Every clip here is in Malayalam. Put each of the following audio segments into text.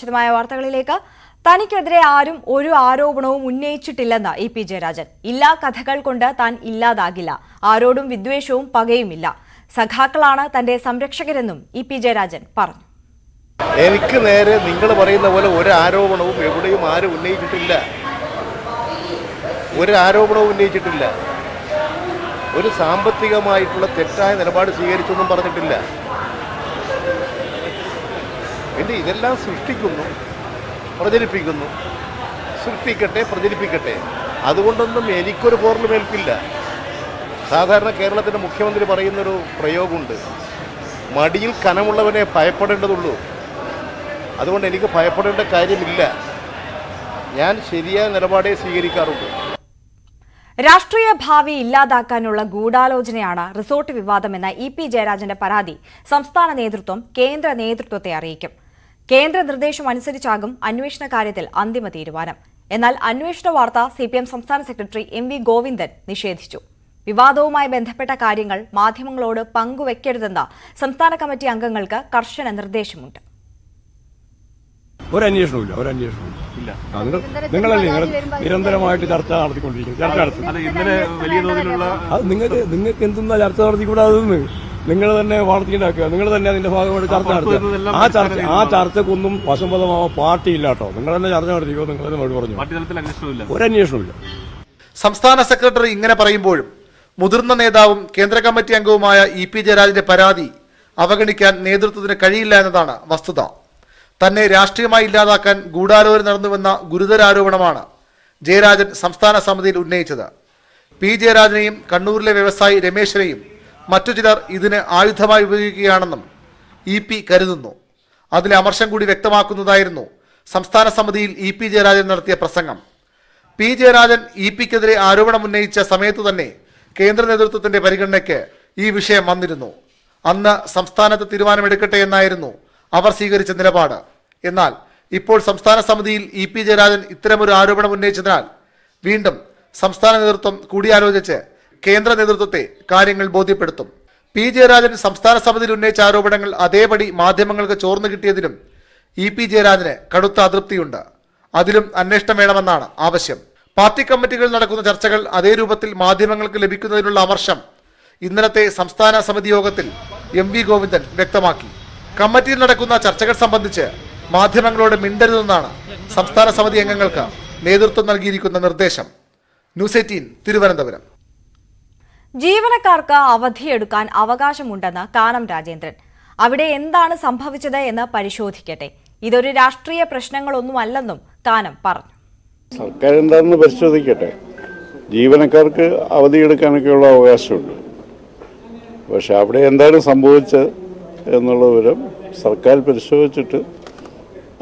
വിശദമായ വാർത്തകളിലേക്ക്. തനിക്കെതിരെ ആരും ഒരു ആരോപണവും ഉന്നയിച്ചിട്ടില്ലെന്ന് ഇ.പി. ജയരാജൻ. ഇല്ലാ കഥകൾ കൊണ്ട് താൻ ഇല്ലാതാകില്ല. ആരോടും വിദ്വേഷവും പകയുമില്ല. സഖാക്കളാണ് തന്റെ സംരക്ഷകരെന്നും ഇ.പി. ജയരാജൻ പറഞ്ഞു. എനിക്ക് നേരെ നിങ്ങൾ പറയുന്ന പോലെ ഒരു ആരോപണവും എവിടെയും ആരും ഉന്നയിച്ചിട്ടില്ല. ഒരു ആരോപണവും ഉന്നയിച്ചിട്ടില്ല. ഒരു സാമ്പത്തികമായിട്ടുള്ള തെറ്റായ നിലപാട് സ്വീകരിച്ചൊന്നും പറഞ്ഞിട്ടില്ല. പിന്നെ ഇതെല്ലാം സൃഷ്ടിക്കുന്നു, പ്രചരിപ്പിക്കുന്നു. സൃഷ്ടിക്കട്ടെ, പ്രചരിപ്പിക്കട്ടെ. അതുകൊണ്ടൊന്നും എനിക്കൊരു പോറലും ഏൽക്കില്ല. സാധാരണ കേരളത്തിൻ്റെ മുഖ്യമന്ത്രി പറയുന്നൊരു പ്രയോഗമുണ്ട്, മടിയിൽ കനമുള്ളവനെ ഭയപ്പെടേണ്ടതുള്ളൂ. അതുകൊണ്ട് എനിക്ക് ഭയപ്പെടേണ്ട കാര്യമില്ല. ഞാൻ ശരിയായ നിലപാടേ സ്വീകരിക്കാറുള്ളൂ. രാഷ്ട്രീയ ഭാവി ഇല്ലാതാക്കാനുള്ള ഗൂഢാലോചനയാണ് റിസോർട്ട് വിവാദമെന്ന ഇ.പി. ജയരാജന്റെ പരാതി സംസ്ഥാന നേതൃത്വം കേന്ദ്ര നേതൃത്വത്തെ അറിയിക്കും. കേന്ദ്ര നിർദ്ദേശം അനുസരിച്ചാകും അന്വേഷണ കാര്യത്തിൽ അന്തിമ തീരുമാനം. എന്നാൽ അന്വേഷണ വാർത്ത CPM സംസ്ഥാന സെക്രട്ടറി M.V. ഗോവിന്ദൻ നിഷേധിച്ചു. വിവാദവുമായി ബന്ധപ്പെട്ട കാര്യങ്ങൾ മാധ്യമങ്ങളോട് പങ്കുവെക്കരുതെന്ന സംസ്ഥാന കമ്മിറ്റി അംഗങ്ങൾക്ക് കർശന നിർദ്ദേശമുണ്ട്. നിങ്ങളല്ലേ നിരന്തരമായിട്ട് ചർച്ച നടത്തിക്കൊണ്ടിരിക്കുന്നത്. ഇന്നലെ വലിയ തോതിലുള്ള നിങ്ങൾക്ക് എന്തെന്നാ ചർച്ച നടത്തിക്കൂടാതെന്ന് നിങ്ങൾ തന്നെ വാർത്തയുണ്ടാക്കുക. നിങ്ങൾ തന്നെ അതിന്റെ ഭാഗമായിട്ട് ചർച്ച നടത്തുക. ആ ചർച്ചക്കൊന്നും വശംബദ്ധമാവാൻ പാർട്ടിയില്ല കേട്ടോ. നിങ്ങൾ തന്നെ ചർച്ച നടത്തിക്കോ. നിങ്ങൾ തന്നെ മറുപടി പറഞ്ഞു. ഒരു അന്വേഷണമില്ല. സംസ്ഥാന സെക്രട്ടറി ഇങ്ങനെ പറയുമ്പോഴും മുതിർന്ന നേതാവും കേന്ദ്ര കമ്മിറ്റി അംഗവുമായ ഇ.പി. ജയരാജന്റെ പരാതി അവഗണിക്കാൻ നേതൃത്വത്തിന് കഴിയില്ല എന്നതാണ് വസ്തുത. തന്നെ രാഷ്ട്രീയമായി ഇല്ലാതാക്കാൻ ഗൂഢാലോചന നടന്നുവെന്ന ഗുരുതര ആരോപണമാണ് ജയരാജൻ സംസ്ഥാന സമിതിയിൽ ഉന്നയിച്ചത്. പി. ജയരാജനെയും കണ്ണൂരിലെ വ്യവസായി രമേശിനെയും മറ്റു ചിലർ ഇതിന് ആയുധമായി ഉപയോഗിക്കുകയാണെന്നും ഇ.പി. കരുതുന്നു. അതിലെ അമർഷം കൂടി വ്യക്തമാക്കുന്നതായിരുന്നു സംസ്ഥാന സമിതിയിൽ ഇ.പി. ജയരാജൻ നടത്തിയ പ്രസംഗം. പി. ജയരാജൻ ഇ.പിക്കെതിരെ ആരോപണം ഉന്നയിച്ച സമയത്തു തന്നെ കേന്ദ്ര നേതൃത്വത്തിന്റെ പരിഗണനയ്ക്ക് ഈ വിഷയം വന്നിരുന്നു. അന്ന് സംസ്ഥാനത്ത് തീരുമാനമെടുക്കട്ടെ എന്നായിരുന്നു അവർ സ്വീകരിച്ച നിലപാട്. എന്നാൽ ഇപ്പോൾ സംസ്ഥാന സമിതിയിൽ ഇ.പി. ജയരാജൻ ഇത്തരമൊരു ആരോപണം ഉന്നയിച്ചതിനാൽ വീണ്ടും സംസ്ഥാന നേതൃത്വം കൂടിയാലോചിച്ച് കേന്ദ്ര നേതൃത്വത്തെ കാര്യങ്ങൾ ബോധ്യപ്പെടുത്തും. പി. ജയരാജൻ സംസ്ഥാന സമിതിയിൽ ഉന്നയിച്ച ആരോപണങ്ങൾ അതേപടി മാധ്യമങ്ങൾക്ക് ചോർന്നു കിട്ടിയതിലും ഇ.പി. ജയരാജന് കടുത്ത അതൃപ്തിയുണ്ട്. അതിലും അന്വേഷണം വേണമെന്നാണ് ആവശ്യം. പാർട്ടി കമ്മിറ്റികളിൽ നടക്കുന്ന ചർച്ചകൾ അതേ രൂപത്തിൽ മാധ്യമങ്ങൾക്ക് ലഭിക്കുന്നതിനുള്ള അമർഷം ഇന്നലത്തെ സംസ്ഥാന സമിതി യോഗത്തിൽ M.V. ഗോവിന്ദൻ വ്യക്തമാക്കി. കമ്മിറ്റിയിൽ നടക്കുന്ന ചർച്ചകൾ സംബന്ധിച്ച് മാധ്യമങ്ങളോട് മിണ്ടരുതെന്നാണ് സംസ്ഥാന സമിതി അംഗങ്ങൾക്ക് നേതൃത്വം നൽകിയിരിക്കുന്ന നിർദ്ദേശം. ന്യൂസ് 18 തിരുവനന്തപുരം. ജീവനക്കാർക്ക് അവധിയെടുക്കാൻ അവകാശമുണ്ടെന്ന് കാനം രാജേന്ദ്രൻ. അവിടെ എന്താണ് സംഭവിച്ചത് എന്ന് പരിശോധിക്കട്ടെ. ഇതൊരു രാഷ്ട്രീയ പ്രശ്നങ്ങളൊന്നുമല്ലെന്നും കാനം പറഞ്ഞു. സർക്കാർ എന്താണെന്ന് പരിശോധിക്കട്ടെ. ജീവനക്കാർക്ക് അവധിയെടുക്കാനൊക്കെയുള്ള അവകാശമുണ്ട്. പക്ഷെ അവിടെ എന്താണ് സംഭവിച്ചത് എന്നുള്ള വിവരം സർക്കാർ പരിശോധിച്ചിട്ട്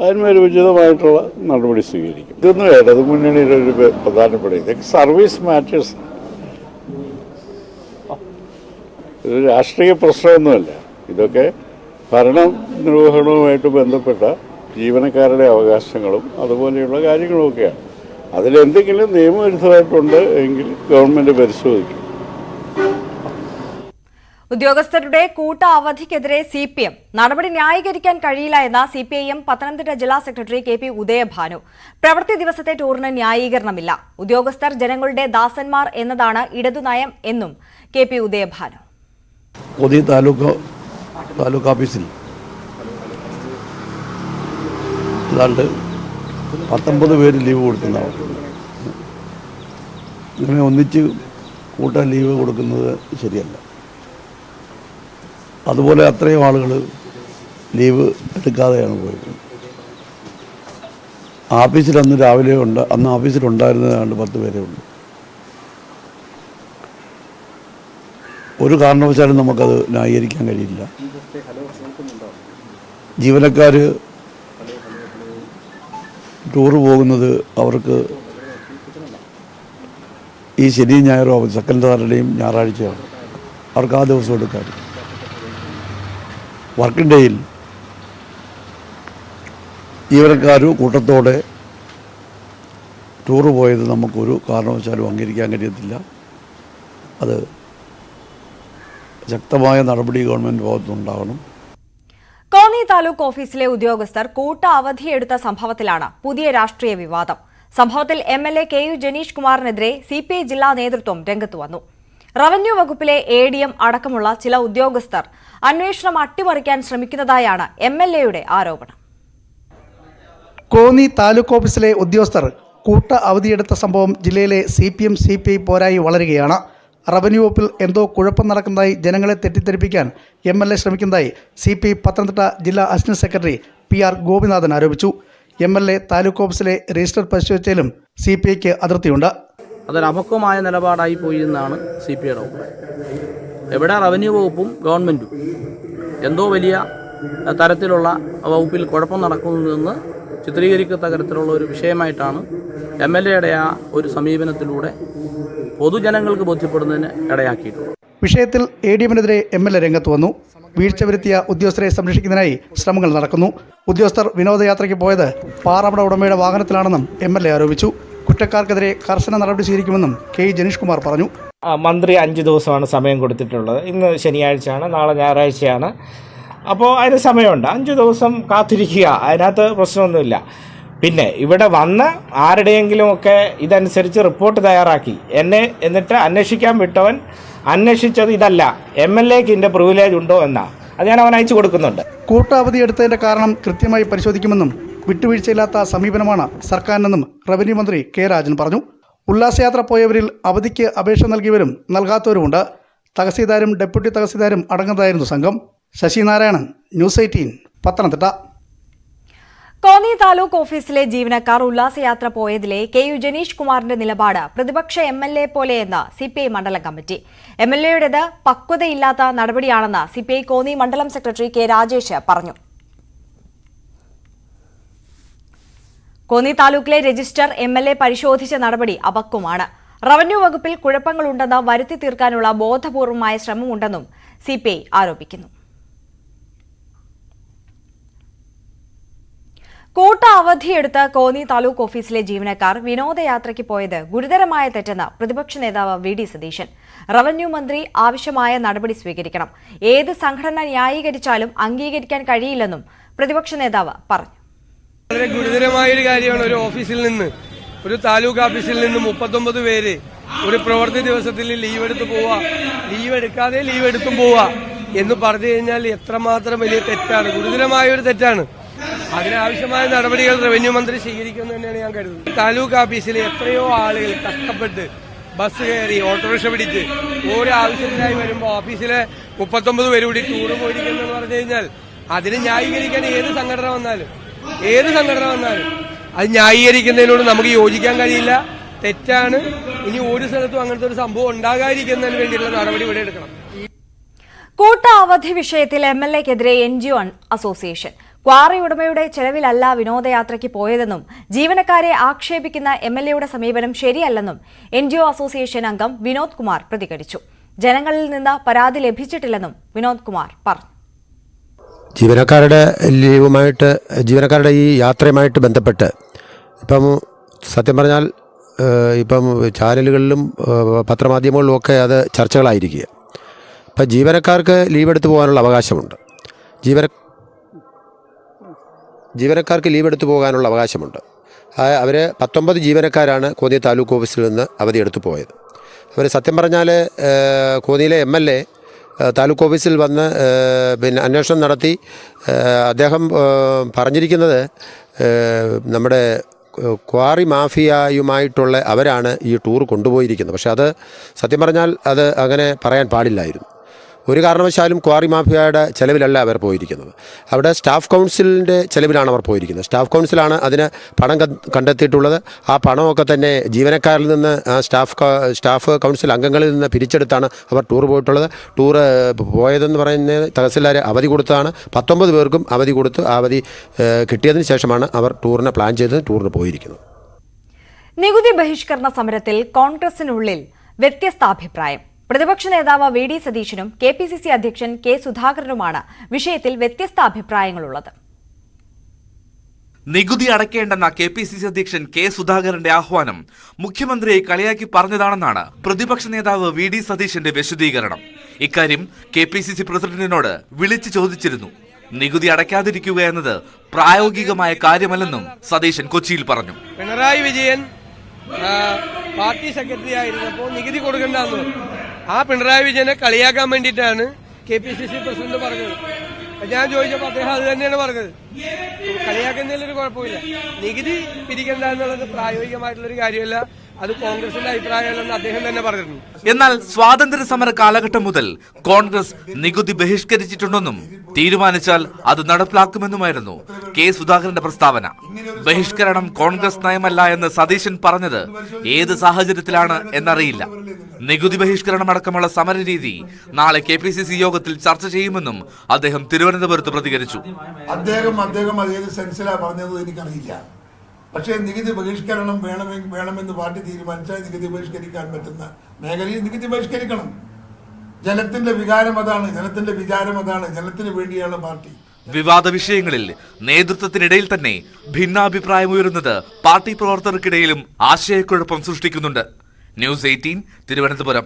അതിന്മേൽ ഉചിതമായിട്ടുള്ള നടപടി സ്വീകരിക്കും. ഇതൊന്നും ഇടതു മുന്നണിയുടെ ഒരു പ്രധാനപ്പെട്ട ഇതൊക്കെ സർവീസ് മാറ്റേഴ്സ്, ഇത് രാഷ്ട്രീയ പ്രശ്നമൊന്നുമല്ല. ഇതൊക്കെ ഭരണ നിർവഹണവുമായിട്ട് ബന്ധപ്പെട്ട ജീവനക്കാരുടെ അവകാശങ്ങളും അതുപോലെയുള്ള കാര്യങ്ങളുമൊക്കെയാണ്. അതിലെന്തെങ്കിലും നിയമവിരുദ്ധമായിട്ടുണ്ട് എങ്കിൽ ഗവൺമെന്റ് പരിശോധിക്കും. ഉദ്യോഗസ്ഥരുടെ കൂട്ട അവധിക്കെതിരെ CPM നടപടി ന്യായീകരിക്കാൻ കഴിയില്ല എന്ന CPIM പത്തനംതിട്ട ജില്ലാ സെക്രട്ടറി KP ഉദയഭാനു. പ്രവൃത്തി ദിവസത്തെ ടൂറിന് ന്യായീകരണമില്ല. ഉദ്യോഗസ്ഥർ ജനങ്ങളുടെ ദാസന്മാർ എന്നതാണ് ഇടതുനയം എന്നും KP ഉദയഭാനു. താലൂക്ക് ഓഫീസിൽ 19 പേര് ലീവ് കൊടുക്കുന്നതാണ്. ഇങ്ങനെ ഒന്നിച്ച് കൂട്ടാൻ ലീവ് കൊടുക്കുന്നത് ശരിയല്ല. അതുപോലെ അത്രയും ആളുകൾ ലീവ് എടുക്കാതെയാണ് പോയത്. ആഫീസിൽ അന്ന് രാവിലെ അന്ന് ഓഫീസിലുണ്ടായിരുന്നതാണ്ട് 10 പേരേ ഉള്ളൂ. ഒരു കാരണവശാലും നമുക്കത് ന്യായീകരിക്കാൻ കഴിയില്ല. ജീവനക്കാർ ടൂറ് പോകുന്നത് അവർക്ക് ഈ ശനി ഞായറോ സെക്കൻഡ് സാറ്റർഡേയും ഞായറാഴ്ചയാണ്. അവർക്ക് ആ ദിവസം എടുക്കാൻ വർക്കിംഗ് ഡേയിൽ ജീവനക്കാർ കൂട്ടത്തോടെ ടൂറ് പോയത് നമുക്കൊരു കാരണവശാലും അംഗീകരിക്കാൻ കഴിയത്തില്ല. അത് ശക്തമായ നടപടി ഗവൺമെൻറ് ഭാഗത്തുനിന്നുണ്ടാകണം. കോന്നി താലൂക്ക് ഓഫീസിലെ ഉദ്യോഗസ്ഥർ കൂട്ട അവധിയെടുത്ത സംഭവത്തിലാണ് പുതിയ രാഷ്ട്രീയ വിവാദം. സംഭവത്തിൽ MLA KU ജനീഷ് കുമാറിനെതിരെ CPI ജില്ലാ നേതൃത്വം രംഗത്ത് വന്നു. റവന്യൂ വകുപ്പിലെ ADM അടക്കമുള്ള ചില ഉദ്യോഗസ്ഥർ അന്വേഷണം അട്ടിമറിക്കാൻ ശ്രമിക്കുന്നതായാണ് MLAയുടെ ആരോപണം. കോന്നി താലൂക്ക് ഓഫീസിലെ ഉദ്യോഗസ്ഥർ കൂട്ട അവധിയെടുത്ത സംഭവം ജില്ലയിലെ CPM CPI പോരായി വളരുകയാണ്. റവന്യൂ വകുപ്പിൽ എന്തോ കുഴപ്പം നടക്കുന്നതായി ജനങ്ങളെ തെറ്റിദ്ധരിപ്പിക്കാൻ MLA ശ്രമിക്കുന്നതായി CPI പത്തനംതിട്ട ജില്ലാ അസിസ്റ്റന്റ് സെക്രട്ടറി PR ഗോപിനാഥൻ ആരോപിച്ചു. MLA താലൂക്ക് ഓഫീസിലെ രജിസ്റ്റർ പരിശോധിച്ചാലും CPIക്ക് അതിർത്തിയുണ്ട്. അതൊരു അപക്വമായ നിലപാടായി പോയി എന്നാണ് CPIയുടെ അഭിപ്രായം. എവിടെ റവന്യൂ വകുപ്പും ഗവൺമെൻറ്റും എന്തോ വലിയ തരത്തിലുള്ള വകുപ്പിൽ കുഴപ്പം നടക്കുന്നതെന്ന് ചിത്രീകരിക്കത്തക്ക തരത്തിലുള്ള ഒരു വിഷയമായിട്ടാണ് MLAയുടെ ആ ഒരു സമീപനത്തിലൂടെ പൊതുജനങ്ങൾക്ക് ബോധ്യപ്പെടുന്നതിന് ഇടയാക്കിയിട്ടുള്ളത്. വിഷയത്തിൽ ADMനെതിരെ MLA രംഗത്ത് വന്നു. വീഴ്ച വരുത്തിയ ഉദ്യോഗസ്ഥരെ സംരക്ഷിക്കുന്നതിനായി ശ്രമങ്ങൾ നടക്കുന്നു. ഉദ്യോഗസ്ഥർ വിനോദയാത്രയ്ക്ക് പോയത് പാറമട ഉടമയുടെ വാഹനത്തിലാണെന്നും MLA ആരോപിച്ചു. കുറ്റക്കാർക്കെതിരെ കർശന നടപടി സ്വീകരിക്കുമെന്നും KU ജനീഷ് കുമാർ പറഞ്ഞു. മന്ത്രി 5 ദിവസമാണ് സമയം കൊടുത്തിട്ടുള്ളത്. ഇന്ന് ശനിയാഴ്ചയാണ്, നാളെ ഞായറാഴ്ചയാണ്. അപ്പോൾ അതിന് സമയമുണ്ട്. 5 ദിവസം കാത്തിരിക്കുക, അതിനകത്ത് പ്രശ്നമൊന്നുമില്ല. പിന്നെ ഇവിടെ വന്ന് ആരുടെയെങ്കിലുമൊക്കെ ഇതനുസരിച്ച് റിപ്പോർട്ട് തയ്യാറാക്കി എന്നിട്ട് അന്വേഷിക്കാൻ വിട്ടവൻ അന്വേഷിച്ചത് ഇതല്ല, MLAക്ക് ഇതിൻ്റെ പ്രിവിലേജ് ഉണ്ടോ എന്നാ, അത് ഞാൻ അവൻ അയച്ചു കൊടുക്കുന്നുണ്ട്. കൂട്ട അവധിയെടുത്തതിന്റെ കാരണം കൃത്യമായി പരിശോധിക്കുമെന്നും വിട്ടുവീഴ്ചയില്ലാത്ത സമീപനമാണ് സർക്കാരിനെന്നും റവന്യൂ മന്ത്രി K രാജൻ പറഞ്ഞു. ഉല്ലാസയാത്ര പോയവരിൽ അവധിക്ക് അപേക്ഷ നൽകിയവരും നൽകാത്തവരുമുണ്ട്. തഹസീൽദാരും ഡെപ്യൂട്ടി തഹസീൽദാരും അടങ്ങുന്നതായിരുന്നു സംഘം. ശശിനാരായണൻ, News 18, പത്തനംതിട്ട. കോന്നി താലൂക്ക് ഓഫീസിലെ ജീവനക്കാർ ഉല്ലാസയാത്ര പോയതിലെ KU ജനീഷ് കുമാറിന്റെ നിലപാട് പ്രതിപക്ഷ MLA പോലെയെന്ന് CPI മണ്ഡലം കമ്മിറ്റി. MLAയുടേത് പക്വതയില്ലാത്ത നടപടിയാണെന്ന് CPI കോന്നി മണ്ഡലം സെക്രട്ടറി K രാജേഷ് പറഞ്ഞു. കോന്നി താലൂക്കിലെ രജിസ്റ്റർ MLA പരിശോധിച്ച നടപടി അപക്വമാണ്. റവന്യൂ വകുപ്പിൽ കുഴപ്പങ്ങളുണ്ടെന്ന് വരുത്തി തീർക്കാനുള്ള ബോധപൂർവമായ ശ്രമമുണ്ടെന്നും CPI ആരോപിക്കുന്നു. കൂട്ട അവധിയെടുത്ത് കോന്നി താലൂക്ക് ഓഫീസിലെ ജീവനക്കാർ വിനോദയാത്രയ്ക്ക് പോയത് ഗുരുതരമായ തെറ്റെന്ന് പ്രതിപക്ഷ നേതാവ് VD സതീശൻ. റവന്യൂ മന്ത്രി ആവശ്യമായ നടപടി സ്വീകരിക്കണം. ഏത് സംഘടന ന്യായീകരിച്ചാലും അംഗീകരിക്കാൻ കഴിയില്ലെന്നും പ്രതിപക്ഷ നേതാവ് പറഞ്ഞു. വളരെ ഗുരുതരമായൊരു കാര്യമാണ്. ഒരു ഓഫീസിൽ നിന്ന്, ഒരു താലൂക്ക് ഓഫീസിൽ നിന്ന് 39 പേര് ഒരു പ്രവൃത്തി ദിവസത്തിൽ ലീവ് എടുത്ത് പോവുക, ലീവ് എടുക്കാതെ ലീവ് എടുത്തും പോവുക എന്ന് പറഞ്ഞു കഴിഞ്ഞാൽ എത്രമാത്രം വലിയ തെറ്റാണ്, ഗുരുതരമായൊരു തെറ്റാണ്. അതിനാവശ്യമായ നടപടികൾ റവന്യൂ മന്ത്രി സ്വീകരിക്കുമെന്ന് തന്നെയാണ് ഞാൻ കരുതുന്നത്. താലൂക്ക് ഓഫീസിൽ എത്രയോ ആളുകൾ കഷ്ടപ്പെട്ട് ബസ് കയറി ഓട്ടോറിക്ഷ പിടിച്ച് ഓരോ ആവശ്യത്തിനായി വരുമ്പോൾ ഓഫീസിലെ 39 പേര് കൂടി ടൂറ് പോയിരിക്കുന്നെന്ന് പറഞ്ഞു കഴിഞ്ഞാൽ അതിന് ന്യായീകരിക്കാൻ ഏത് സംഘടന വന്നാലും അത് ന്യായീകരിക്കുന്നതിനോട് നമുക്ക് യോജിക്കാൻ കഴിയില്ല, തെറ്റാണ്. ഇനി ഒരു സ്ഥലത്തും അങ്ങനത്തെ ഒരു സംഭവം ഉണ്ടാകാതിരിക്കുന്നതിന് വേണ്ടിയുള്ള നടപടി ഇവിടെ എടുക്കണം. കൂട്ട അവധി വിഷയത്തിൽ MLAക്കെതിരെ NGO അസോസിയേഷൻ. ക്വാറി ഉടമയുടെ ചെലവിലല്ല വിനോദയാത്രയ്ക്ക് പോയതെന്നും ജീവനക്കാരെ ആക്ഷേപിക്കുന്ന MLAയുടെ സമീപനം ശരിയല്ലെന്നും NGO അസോസിയേഷൻ അംഗം വിനോദ് കുമാർ പ്രതികരിച്ചു. ജനങ്ങളിൽ നിന്ന് പരാതി ലഭിച്ചിട്ടില്ലെന്നും വിനോദ് കുമാർ പറഞ്ഞു. ജീവനക്കാരുടെ ഈ യാത്രയുമായിട്ട് ബന്ധപ്പെട്ട് ഇപ്പം സത്യം പറഞ്ഞാൽ ഇപ്പം ചാനലുകളിലും പത്രമാധ്യമങ്ങളിലും ഒക്കെ അത് ചർച്ചകളായിരിക്കുക. ഇപ്പം ജീവനക്കാർക്ക് ലീവ് എടുത്തു പോകാനുള്ള അവകാശമുണ്ട്. ജീവനക്കാർക്ക് ലീവ് എടുത്തു പോകാനുള്ള അവകാശമുണ്ട്. അവർ 19 ജീവനക്കാരാണ് കോന്നി താലൂക്ക് ഓഫീസിൽ നിന്ന് അവധിയെടുത്തു പോയത്. അവർ സത്യം പറഞ്ഞാൽ കോന്നിയിലെ MLA താലൂക്ക് ഓഫീസിൽ വന്ന് അന്വേഷണം നടത്തി അദ്ദേഹം പറഞ്ഞിരിക്കുന്നത് നമ്മുടെ ക്വാറി മാഫിയയുമായിട്ടുള്ള അവരാണ് ഈ ടൂർ കൊണ്ടുപോയിരിക്കുന്നത്. പക്ഷേ അത് സത്യം പറഞ്ഞാൽ അത് അങ്ങനെ പറയാൻ പാടില്ലായിരുന്നു. ഒരു കാരണവശാലും ക്വാറി മാഫിയയുടെ ചെലവിലല്ല അവർ പോയിരിക്കുന്നത്. അവിടെ സ്റ്റാഫ് കൗൺസിലിൻ്റെ ചെലവിലാണ് അവർ പോയിരിക്കുന്നത്. സ്റ്റാഫ് കൗൺസിലാണ് അതിന് പണം കണ്ടെത്തിയിട്ടുള്ളത്. ആ പണമൊക്കെ തന്നെ ജീവനക്കാരിൽ നിന്ന് സ്റ്റാഫ് കൗൺസിൽ അംഗങ്ങളിൽ നിന്ന് പിരിച്ചെടുത്താണ് അവർ ടൂർ പോയിട്ടുള്ളത്. ടൂറ് പോയതെന്ന് പറയുന്നത് തഹസിൽദാർ അവധി കൊടുത്തതാണ്. 19 പേർക്കും അവധി കൊടുത്ത് അവധി കിട്ടിയതിന് ശേഷമാണ് അവർ ടൂറിനെ പ്ലാൻ ചെയ്ത് ടൂറിന് പോയിരിക്കുന്നത്. നികുതി ബഹിഷ്കരണ സമരത്തിൽ കോൺഗ്രസിനുള്ളിൽ വ്യത്യസ്ത അഭിപ്രായം. പ്രതിപക്ഷ നേതാവ് VD സതീശനും KPCC അധ്യക്ഷൻ K സുധാകരനുമാണ് വിഷയത്തിൽ വ്യത്യസ്ത അഭിപ്രായങ്ങളുള്ളത്. നികുതി അടയ്ക്കേണ്ടെന്ന KPCC അധ്യക്ഷൻ K സുധാകരന്റെ ആഹ്വാനം മുഖ്യമന്ത്രിയെ കളിയാക്കി പറഞ്ഞതാണെന്നാണ് പ്രതിപക്ഷ നേതാവ് VD സതീശന്റെ വിശദീകരണം. ഇക്കാര്യം KPCC പ്രസിഡന്റിനോട് വിളിച്ചു ചോദിച്ചിരുന്നു. നികുതി അടയ്ക്കാതിരിക്കുക എന്നത് പ്രായോഗികമായ കാര്യമല്ലെന്നും സതീശൻ കൊച്ചിയിൽ പറഞ്ഞു. പിണറായി വിജയൻ പാർട്ടി സെക്രട്ടറി ആയിരുന്നപ്പോൾ നികുതി കൊടുക്കണ്ടെന്ന് ആ പിണറായി വിജയനെ കളിയാക്കാൻ വേണ്ടിയിട്ടാണ് KPCC പ്രസിഡന്റ് പറഞ്ഞത്. ഞാൻ ചോദിച്ചപ്പോൾ അദ്ദേഹം അത് തന്നെയാണ് പറഞ്ഞത്. കളിയാക്കുന്നതിലൊരു കുഴപ്പമില്ല. നികുതി പിരിക്കണ്ട എന്നുള്ളത് പ്രായോഗികമായിട്ടുള്ളൊരു കാര്യമല്ല, അത് കോൺഗ്രസിന്റെ അഭിപ്രായമല്ലെന്ന് അദ്ദേഹം തന്നെ പറഞ്ഞിട്ടുണ്ട്. എന്നാൽ സ്വാതന്ത്ര്യ സമര കാലഘട്ടം മുതൽ കോൺഗ്രസ് നികുതി ബഹിഷ്കരിച്ചിട്ടുണ്ടെന്നും തീരുമാനിച്ചാൽ അത് നടപ്പിലാക്കുമെന്നുമായിരുന്നു കെ സുധാകരന്റെ പ്രസ്താവന. ബഹിഷ്കരണം കോൺഗ്രസ് നയമല്ല എന്ന് സതീശൻ പറഞ്ഞത് ഏത് സാഹചര്യത്തിലാണ് എന്നറിയില്ല. നികുതി ബഹിഷ്കരണം അടക്കമുള്ള സമരരീതി നാളെ KPCC യോഗത്തിൽ ചർച്ച ചെയ്യുമെന്നും അദ്ദേഹം തിരുവനന്തപുരത്ത് പ്രതികരിച്ചു. അദ്ദേഹം ഏത് സെൻസിലാ പറഞ്ഞത് എനിക്കറിയില്ല. പക്ഷേ നികുതി ബഹിഷ്കരണം വേണമെന്ന് പാർട്ടി തീരുമാനിച്ചാൽ നികുതി ബഹിഷ്കരിക്കാൻ പറ്റുന്ന മേഖലയിൽ നികുതി ബഹിഷ്കരിക്കണം. ജനത്തിന്റെ വികാരം അതാണ്, ജനത്തിന്റെ വിചാരം അതാണ്, ജനത്തിന് വേണ്ടിയാണ് പാർട്ടി. വിവാദ വിഷയങ്ങളിൽ നേതൃത്വത്തിനിടയിൽ തന്നെ ഭിന്നാഭിപ്രായമുയരുന്നത് പാർട്ടി പ്രവർത്തകർക്കിടയിലും ആശയക്കുഴപ്പം സൃഷ്ടിക്കുന്നുണ്ട്. ന്യൂസ് 18 തിരുവനന്തപുരം.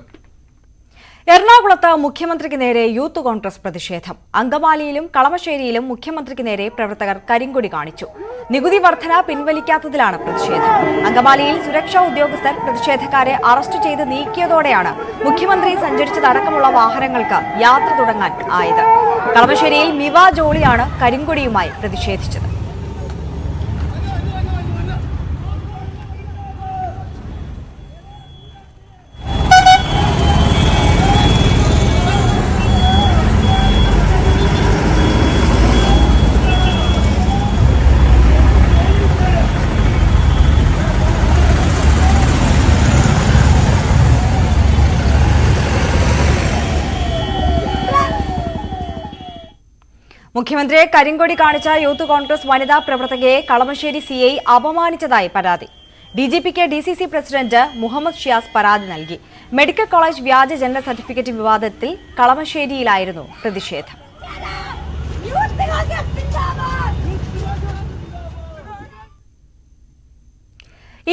എറണാകുളത്ത് മുഖ്യമന്ത്രിക്ക് നേരെ യൂത്ത് കോൺഗ്രസ് പ്രതിഷേധം. അങ്കമാലിയിലും കളമശ്ശേരിയിലും മുഖ്യമന്ത്രിക്ക് നേരെ പ്രവർത്തകർ കരിങ്കൊടി കാണിച്ചു. നികുതി വർധന പിൻവലിക്കാത്തതിലാണ് പ്രതിഷേധം. അങ്കമാലിയിൽ സുരക്ഷാ ഉദ്യോഗസ്ഥർ പ്രതിഷേധക്കാരെ അറസ്റ്റ് ചെയ്ത് നീക്കിയതോടെയാണ് മുഖ്യമന്ത്രി സഞ്ചരിച്ചതടക്കമുള്ള വാഹനങ്ങൾക്ക് യാത്ര തുടങ്ങാൻ ആയത്. കളമശ്ശേരിയിൽ മിവ ജോളിയാണ് കരിങ്കൊടിയുമായി പ്രതിഷേധിച്ചത്. മുഖ്യമന്ത്രിയെ കരിങ്കൊടി കാണിച്ച യൂത്ത് കോൺഗ്രസ് വനിതാ പ്രവർത്തകയെ കളമശ്ശേരി CI അപമാനിച്ചതായി പരാതി. DGPക്ക് DCC പ്രസിഡന്റ് മുഹമ്മദ് ഷിയാസ് പരാതി നൽകി. മെഡിക്കൽ കോളേജ് വ്യാജ ജനന സർട്ടിഫിക്കറ്റ് വിവാദത്തിൽ കളമശ്ശേരിയിലായിരുന്നു പ്രതിഷേധം.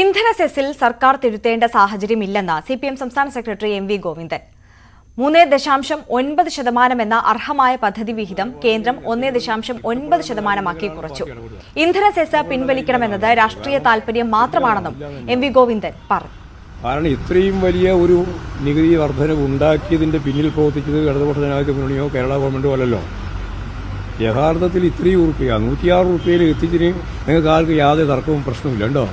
ഇന്ധന സെസ്സിൽ സർക്കാർ തിരുത്തേണ്ട സാഹചര്യമില്ലെന്ന് CPM സംസ്ഥാന സെക്രട്ടറി MV ഗോവിന്ദൻ. 3.9% എന്ന അർഹമായ പദ്ധതി വിഹിതം കേന്ദ്രം 1.9% കുറച്ചു. ഇന്ധന സെസ് പിൻവലിക്കണമെന്നത് രാഷ്ട്രീയ താൽപര്യം മാത്രമാണെന്നും MV ഗോവിന്ദൻ പറഞ്ഞു. കാരണം ഇത്രയും വലിയ ഒരു നികുതി വർധനവ് ഉണ്ടാക്കിയതിന്റെ പിന്നിൽ പ്രവർത്തിച്ചത് ഇടതുപക്ഷ ജനാധിപത്യ മുന്നണിയോ കേരള ഗവൺമെന്റോ അല്ലല്ലോ. യഥാർത്ഥത്തിൽ ഇത്രയും ഉറുപ്പിക 106 ഉറുപ്പികയിൽ എത്തിച്ചതിന് നിങ്ങൾക്ക് ആർക്ക് യാതൊരു തർക്കവും പ്രശ്നമില്ല കേട്ടോ.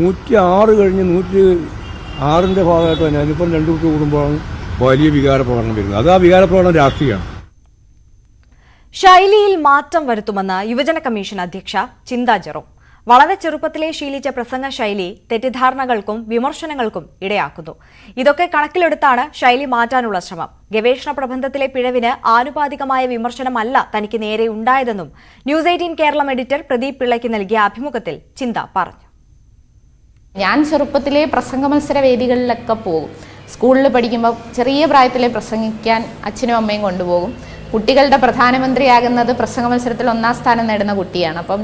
106 കഴിഞ്ഞ് 106ന്റെ ഭാഗമായിട്ട് ഞാനിപ്പം 2 ഉറുപ്പിക കൂടുമ്പോഴാണ് വലിയ വികാരപ്രകടനം വരുന്നത്. അത് ആ വികാരപ്രകടനം രാഷ്ട്രീയമാണ്. ശൈലിയിൽ മാറ്റം വരുത്തുമെന്ന് യുവജന കമ്മീഷൻ അധ്യക്ഷ ചിന്ത ജെറോം. വളരെ ചെറുപ്പത്തിലെ ശീലിച്ച പ്രസംഗ ശൈലി തെറ്റിദ്ധാരണകൾക്കും വിമർശനങ്ങൾക്കും ഇടയാക്കുന്നു. ഇതൊക്കെ കണക്കിലെടുത്താണ് ശൈലി മാറ്റാനുള്ള ശ്രമം. ഗവേഷണ പ്രബന്ധത്തിലെ പിഴവിന് ആനുപാതികമായ വിമർശനമല്ല തനിക്ക് നേരെ ഉണ്ടായതെന്നും ന്യൂസ് 18 കേരളം എഡിറ്റർ പ്രദീപ് പിള്ളയ്ക്ക് നൽകിയ അഭിമുഖത്തിൽ ചിന്ത പറഞ്ഞു. ഞാൻ ചെറുപ്പത്തിലെ പ്രസംഗ മത്സര വേദികളിലൊക്കെ പോകും. സ്കൂളിൽ പഠിക്കുമ്പോൾ ചെറിയ പ്രായത്തിലെ പ്രസംഗിക്കാൻ അച്ഛനും അമ്മയും കൊണ്ടുപോകും. കുട്ടികളുടെ പ്രധാനമന്ത്രിയാകുന്നത് പ്രസംഗ മത്സരത്തിൽ 1ാം സ്ഥാനം നേടുന്ന കുട്ടിയാണ്. അപ്പം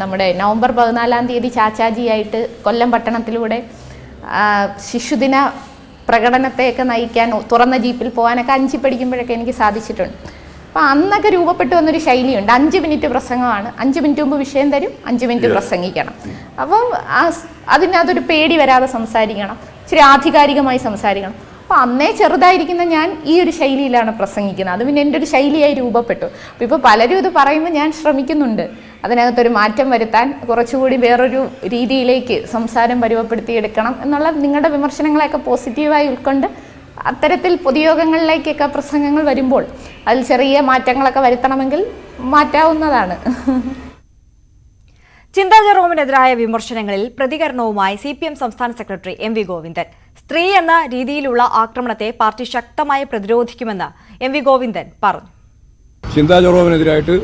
നമ്മുടെ നവംബർ 14-ാം തീയതി ചാച്ചാജിയായിട്ട് കൊല്ലം പട്ടണത്തിലൂടെ ശിശുദിന പ്രകടനത്തെയൊക്കെ നയിക്കാൻ തുറന്ന ജീപ്പിൽ പോകാനൊക്കെ 5 പഠിക്കുമ്പോഴൊക്കെ എനിക്ക് സാധിച്ചിട്ടുണ്ട്. അപ്പം അന്നൊക്കെ രൂപപ്പെട്ടു വന്നൊരു ശൈലിയുണ്ട്. 5 മിനിറ്റ് പ്രസംഗമാണ്, 5 മിനിറ്റ് മുമ്പ് വിഷയം തരും, 5 മിനിറ്റ് പ്രസംഗിക്കണം. അപ്പം അതിനകത്തൊരു പേടി വരാതെ സംസാരിക്കണം, ഇച്ചിരി ആധികാരികമായി സംസാരിക്കണം. അപ്പോൾ അന്നേ ചെറുതായിരിക്കുന്ന ഞാൻ ഈ ഒരു ശൈലിയിലാണ് പ്രസംഗിക്കുന്നത്. അത് പിന്നെ എൻ്റെ ഒരു ശൈലിയായി രൂപപ്പെട്ടു. അപ്പോൾ ഇപ്പോൾ പലരും ഇത് പറയുമ്പോൾ ഞാൻ ശ്രമിക്കുന്നുണ്ട് അതിനകത്തൊരു മാറ്റം വരുത്താൻ, കുറച്ചുകൂടി വേറൊരു രീതിയിലേക്ക് സംസാരം പരുവപ്പെടുത്തിയെടുക്കണം എന്നുള്ള നിങ്ങളുടെ വിമർശനങ്ങളെയൊക്കെ പോസിറ്റീവായി ഉൾക്കൊണ്ട് അത്തരത്തിൽ പൊതുയോഗങ്ങളിലേക്കൊക്കെ പ്രസംഗങ്ങൾ വരുമ്പോൾ അതിൽ ചെറിയ മാറ്റങ്ങളൊക്കെ വരുത്തണമെങ്കിൽ മാറ്റാവുന്നതാണ്. ചിന്ത ജെറോമിനെതിരായ വിമർശനങ്ങളിൽ പ്രതികരണവുമായി CPM സംസ്ഥാന സെക്രട്ടറി MV ഗോവിന്ദൻ. സ്ത്രീ എന്ന രീതിയിലുള്ള ആക്രമണത്തെ പാർട്ടി ശക്തമായി പ്രതിരോധിക്കുമെന്ന് MV ഗോവിന്ദൻ പറഞ്ഞു. ചിന്ത ജെറോമിനെതിരായിട്ട്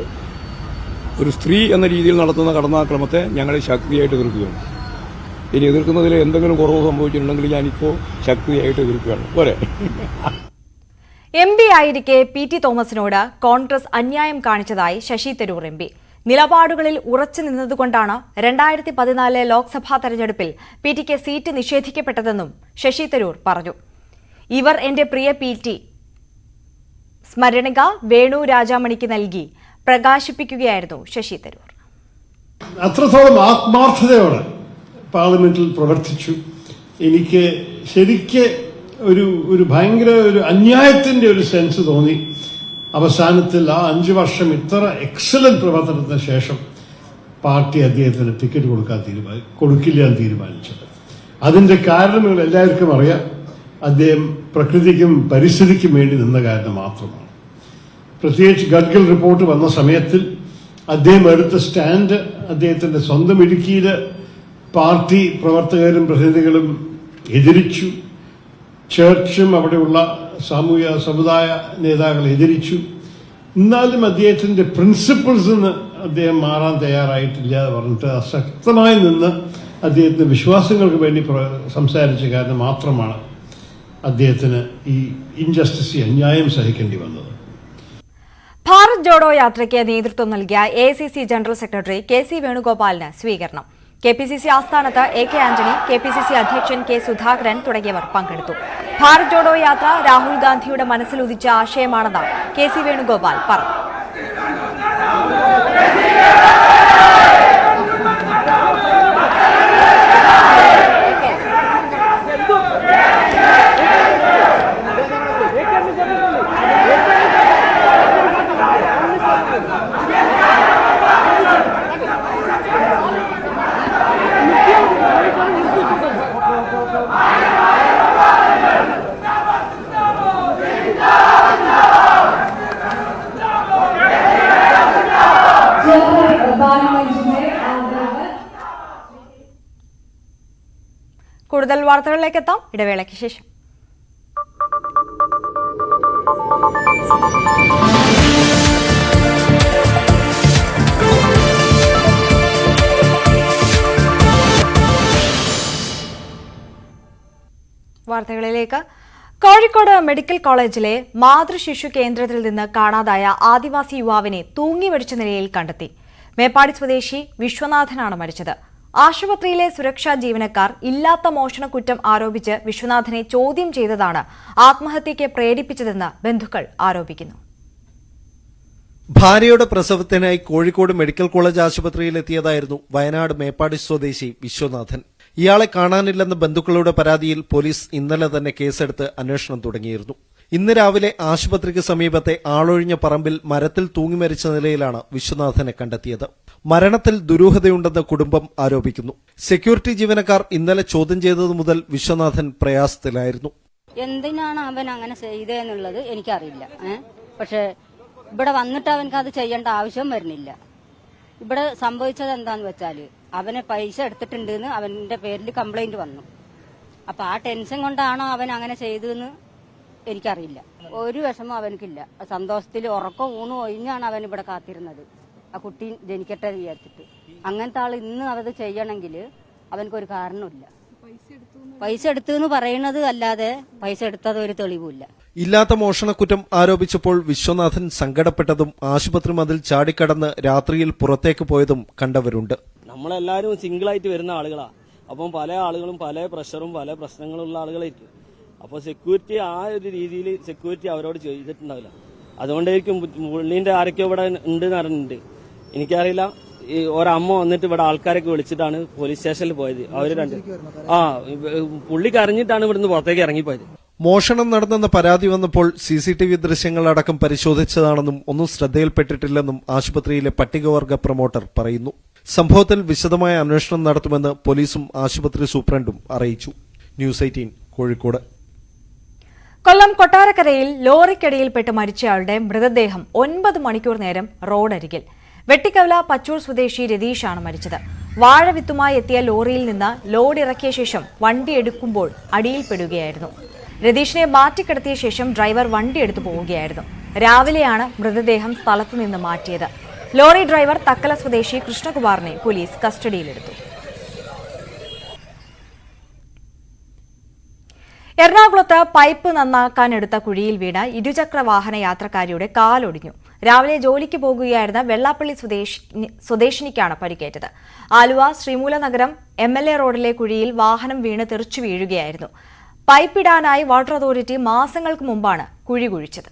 ഒരു സ്ത്രീ എന്ന രീതിയിൽ നടത്തുന്ന കടന്നാക്രമത്തെ ഞങ്ങൾ ശക്തിയായിട്ട് എതിർക്കുകയാണ്. ഇനി എതിർക്കുന്നതിൽ എന്തെങ്കിലും കുറവ് സംഭവിച്ചിട്ടുണ്ടെങ്കിൽ ഞാനിപ്പോൾ ശക്തിയായിട്ട് എതിർക്കുകയാണ്. പോരെ. MP ആയിരിക്കെ PT തോമസിനോട് കോൺഗ്രസ് അന്യായം കാണിച്ചതായി ശശി തരൂർ MP. നിലപാടുകളിൽ ഉറച്ചു നിന്നതുകൊണ്ടാണ് 2014 ലോക്സഭാ തെരഞ്ഞെടുപ്പിൽ PTക്ക് സീറ്റ് നിഷേധിക്കപ്പെട്ടതെന്നും ശശി തരൂർ പറഞ്ഞു. ഇവർ എന്റെ പ്രിയ PT സ്മരണിക വേണു രാജാമണിക്ക് നൽകി പ്രകാശിപ്പിക്കുകയായിരുന്നു ശശി തരൂർ. അത്രത്തോളം ആത്മാർത്ഥതയോടെ പാർലമെന്റിൽ പ്രവർത്തിച്ചു. എനിക്ക് ശരിക്ക് ഒരു ഭയങ്കര ഒരു അന്യായത്തിന്റെ ഒരു സെൻസ് തോന്നി. അവസാനത്തിൽ ആ 5 വർഷം ഇത്ര എക്സലന്റ് പ്രവർത്തനത്തിന് ശേഷം പാർട്ടി അദ്ദേഹത്തിന് ടിക്കറ്റ് കൊടുക്കില്ല എന്ന് തീരുമാനിച്ചത്. അതിന്റെ കാരണങ്ങൾ എല്ലാവർക്കും അറിയാം. അദ്ദേഹം പ്രകൃതിക്കും പരിസ്ഥിതിക്കും വേണ്ടി നിന്ന കാരണം മാത്രമാണ്. പ്രത്യേകിച്ച് ഗഡ്ഗൽ റിപ്പോർട്ട് വന്ന സമയത്തിൽ അദ്ദേഹം എടുത്ത സ്റ്റാൻഡ് അദ്ദേഹത്തിന്റെ സ്വന്തം ഇടുക്കിയിലെ പാർട്ടി പ്രവർത്തകരും പ്രതിനിധികളും എതിരിച്ചു. ചർച്ചും അവിടെയുള്ള സാമൂഹ്യ സമുദായ നേതാക്കൾ എതിരിച്ചു. എന്നാലും അദ്ദേഹത്തിന്റെ പ്രിൻസിപ്പിൾസ് നിന്ന് അദ്ദേഹം മാറാൻ തയ്യാറായിട്ടില്ല എന്ന് പറഞ്ഞിട്ട് അശക്തമായി നിന്ന് അദ്ദേഹത്തിന്റെ വിശ്വാസങ്ങൾക്ക് വേണ്ടി സംസാരിച്ച കാരണം മാത്രമാണ് അദ്ദേഹത്തിന് ഈ ഇൻജസ്റ്റിസ്, അന്യായം സഹിക്കേണ്ടി വന്നത്. ഭാരത് ജോഡോ യാത്രയ്ക്ക് നേതൃത്വം നൽകിയ AICC ജനറൽ സെക്രട്ടറി KC വേണുഗോപാലിന് സ്വീകരണം. KPCC ആസ്ഥാനത്ത് AK ആന്റണി, KPCC അധ്യക്ഷൻ K സുധാകരൻ തുടങ്ങിയവർ പങ്കെടുത്തു. ഭാരത് ജോഡോ യാത്ര രാഹുൽ ഗാന്ധിയുടെ മനസ്സിലുദിച്ച ആശയമാണെന്ന് KC വേണുഗോപാൽ പറഞ്ഞു. കൂടുതൽ വാർത്തകളിലേക്ക് എത്താം ഇടവേളയ്ക്ക് ശേഷം. വാർത്തകളിലേക്ക്. കോഴിക്കോട് മെഡിക്കൽ കോളേജിലെ മാതൃശിശു കേന്ദ്രത്തിൽ നിന്ന് കാണാതായ ആദിവാസി യുവാവിനെ തൂങ്ങിമരിച്ച നിലയിൽ കണ്ടെത്തി. മേപ്പാടി സ്വദേശി വിശ്വനാഥനാണ് മരിച്ചത്. ആശുപത്രിയിലെ സുരക്ഷാ ജീവനക്കാർ ഇല്ലാത്ത മോഷണക്കുറ്റം ആരോപിച്ച് വിശ്വനാഥനെ ചോദ്യം ചെയ്തതാണ് ആത്മഹത്യയ്ക്ക് പ്രേരിപ്പിച്ചതെന്ന് ബന്ധുക്കൾ ആരോപിക്കുന്നു. ഭാര്യയുടെ പ്രസവത്തിനായി കോഴിക്കോട് മെഡിക്കൽ കോളേജ് ആശുപത്രിയിലെത്തിയതായിരുന്നു വയനാട് മേപ്പാടി സ്വദേശി വിശ്വനാഥൻ. ഇയാളെ കാണാനില്ലെന്ന ബന്ധുക്കളുടെ പരാതിയിൽ പോലീസ് ഇന്നലെ തന്നെ കേസെടുത്ത് അന്വേഷണം തുടങ്ങിയിരുന്നു. ഇന്ന് രാവിലെ ആശുപത്രിക്ക് സമീപത്തെ ആളൊഴിഞ്ഞ പറമ്പിൽ മരത്തിൽ തൂങ്ങിമരിച്ച നിലയിലാണ് വിശ്വനാഥനെ കണ്ടെത്തിയത്. മരണത്തിൽ ദുരൂഹതയുണ്ടെന്ന് കുടുംബം ആരോപിക്കുന്നു. സെക്യൂരിറ്റി ജീവനക്കാർ ഇന്നലെ ചോദ്യം ചെയ്തതു മുതൽ വിശ്വനാഥൻ പ്രയാസത്തിലായിരുന്നു. എന്തിനാണ് അവൻ അങ്ങനെ ചെയ്തതെന്നുള്ളത് എനിക്കറിയില്ല. പക്ഷെ ഇവിടെ വന്നിട്ട് അവനക്ക് അത് ചെയ്യേണ്ട ആവശ്യം വരുന്നില്ല. ഇവിടെ സംഭവിച്ചത് എന്താന്ന് വെച്ചാല് അവനെ പൈസ എടുത്തിട്ടുണ്ടെന്ന് അവന്റെ പേരിൽ കംപ്ലൈന്റ് വന്നു. അപ്പൊ ആ ടെൻഷൻ കൊണ്ടാണോ അവൻ അങ്ങനെ ചെയ്തതെന്ന് എനിക്കറിയില്ല. ഒരു വിഷമം അവനക്കില്ല. സന്തോഷത്തിൽ ഉറക്കം ഊണ് ഒഴിഞ്ഞാണ് അവൻ ഇവിടെ കാത്തിരുന്നത്, ആ കുട്ടി ജനിക്കട്ടെ വിചാരിച്ചിട്ട്. അങ്ങനത്തെ ആൾ ഇന്ന് അത് ചെയ്യണമെങ്കിൽ അവനക്കൊരു കാരണമില്ല. പൈസ എടുത്തു എന്ന് പറയുന്നത് അല്ലാതെ പൈസ എടുത്തത് ഒരു തെളിവുമില്ല. ഇല്ലാത്ത മോഷണക്കുറ്റം ആരോപിച്ചപ്പോൾ വിശ്വനാഥൻ സങ്കടപ്പെട്ടതും ആശുപത്രി മതിൽ ചാടിക്കടന്ന് രാത്രിയിൽ പുറത്തേക്ക് പോയതും കണ്ടവരുണ്ട്. നമ്മളെല്ലാവരും സിംഗിളായിട്ട് വരുന്ന ആളുകളാണ്. അപ്പം പല ആളുകളും പല പ്രഷറും പല പ്രശ്നങ്ങളുള്ള ആളുകളായിരിക്കും. അപ്പോൾ സെക്യൂരിറ്റി ആ ഒരു രീതിയിൽ സെക്യൂരിറ്റി അവരോട് ചെയ്തിട്ടുണ്ടാവില്ല. അതുകൊണ്ടായിരിക്കും പുള്ളീൻ്റെ ആരൊക്കെയോ ഇവിടെ ഉണ്ടെന്ന് അറിഞ്ഞിട്ടുണ്ട്. എനിക്കറിയില്ല. ഈ ഒരമ്മ വന്നിട്ട് ഇവിടെ ആൾക്കാരൊക്കെ വിളിച്ചിട്ടാണ് പോലീസ് സ്റ്റേഷനിൽ പോയത്. അവര് പുള്ളി കരഞ്ഞിട്ടാണ് ഇവിടുന്ന് പുറത്തേക്ക് ഇറങ്ങിപ്പോയത്. മോഷണം നടന്നെന്ന പരാതി വന്നപ്പോൾ CCTV ദൃശ്യങ്ങളടക്കം പരിശോധിച്ചതാണെന്നും ഒന്നും ശ്രദ്ധയിൽപ്പെട്ടിട്ടില്ലെന്നും ആശുപത്രിയിലെ പട്ടികവർഗ പ്രൊമോട്ടർ പറയുന്നു. സംഭവത്തിൽ വിശദമായ അന്വേഷണം നടത്തുമെന്ന് പോലീസും ആശുപത്രി സൂപ്രണ്ടും അറിയിച്ചു. ന്യൂസ് 18 കോഴിക്കോട്. കൊല്ലം കൊട്ടാരക്കരയിൽ ലോറിക്കടിയിൽപ്പെട്ട് മരിച്ചയാളുടെ മൃതദേഹം 9 മണിക്കൂർ നേരം റോഡരികിൽ. വെട്ടിക്കവല പച്ചൂർ സ്വദേശി രതീഷാണ് മരിച്ചത്. വാഴവിത്തുമായി എത്തിയ ലോറിയിൽ നിന്ന് ലോഡ് ഇറക്കിയ ശേഷം വണ്ടി എടുക്കുമ്പോൾ അടിയിൽപ്പെടുകയായിരുന്നു. രതീഷിനെ മാറ്റിക്കിടത്തിയ ശേഷം ഡ്രൈവർ വണ്ടി എടുത്തു പോവുകയായിരുന്നു. രാവിലെയാണ് മൃതദേഹം സ്ഥലത്തു നിന്ന് മാറ്റിയത്. ലോറി ഡ്രൈവർ തക്കല സ്വദേശി കൃഷ്ണകുമാറിനെ പോലീസ് കസ്റ്റഡിയിലെടുത്തു. എറണാകുളത്ത് പൈപ്പ് നന്നാക്കാനെടുത്ത കുഴിയിൽ വീണ് ഇരുചക്ര വാഹന യാത്രക്കാരിയുടെ കാലൊടിഞ്ഞു. രാവിലെ ജോലിക്ക് പോകുകയായിരുന്ന വെള്ളാപ്പള്ളി സ്വദേശിനിക്കാണ് പരിക്കേറ്റത്. ആലുവ ശ്രീമൂലനഗരം MLA റോഡിലെ കുഴിയിൽ വാഹനം വീണ് തെറിച്ചു വീഴുകയായിരുന്നു. പൈപ്പിടാനായി വാട്ടർ അതോറിറ്റി മാസങ്ങൾക്ക് മുമ്പാണ് കുഴി കുഴിച്ചത്.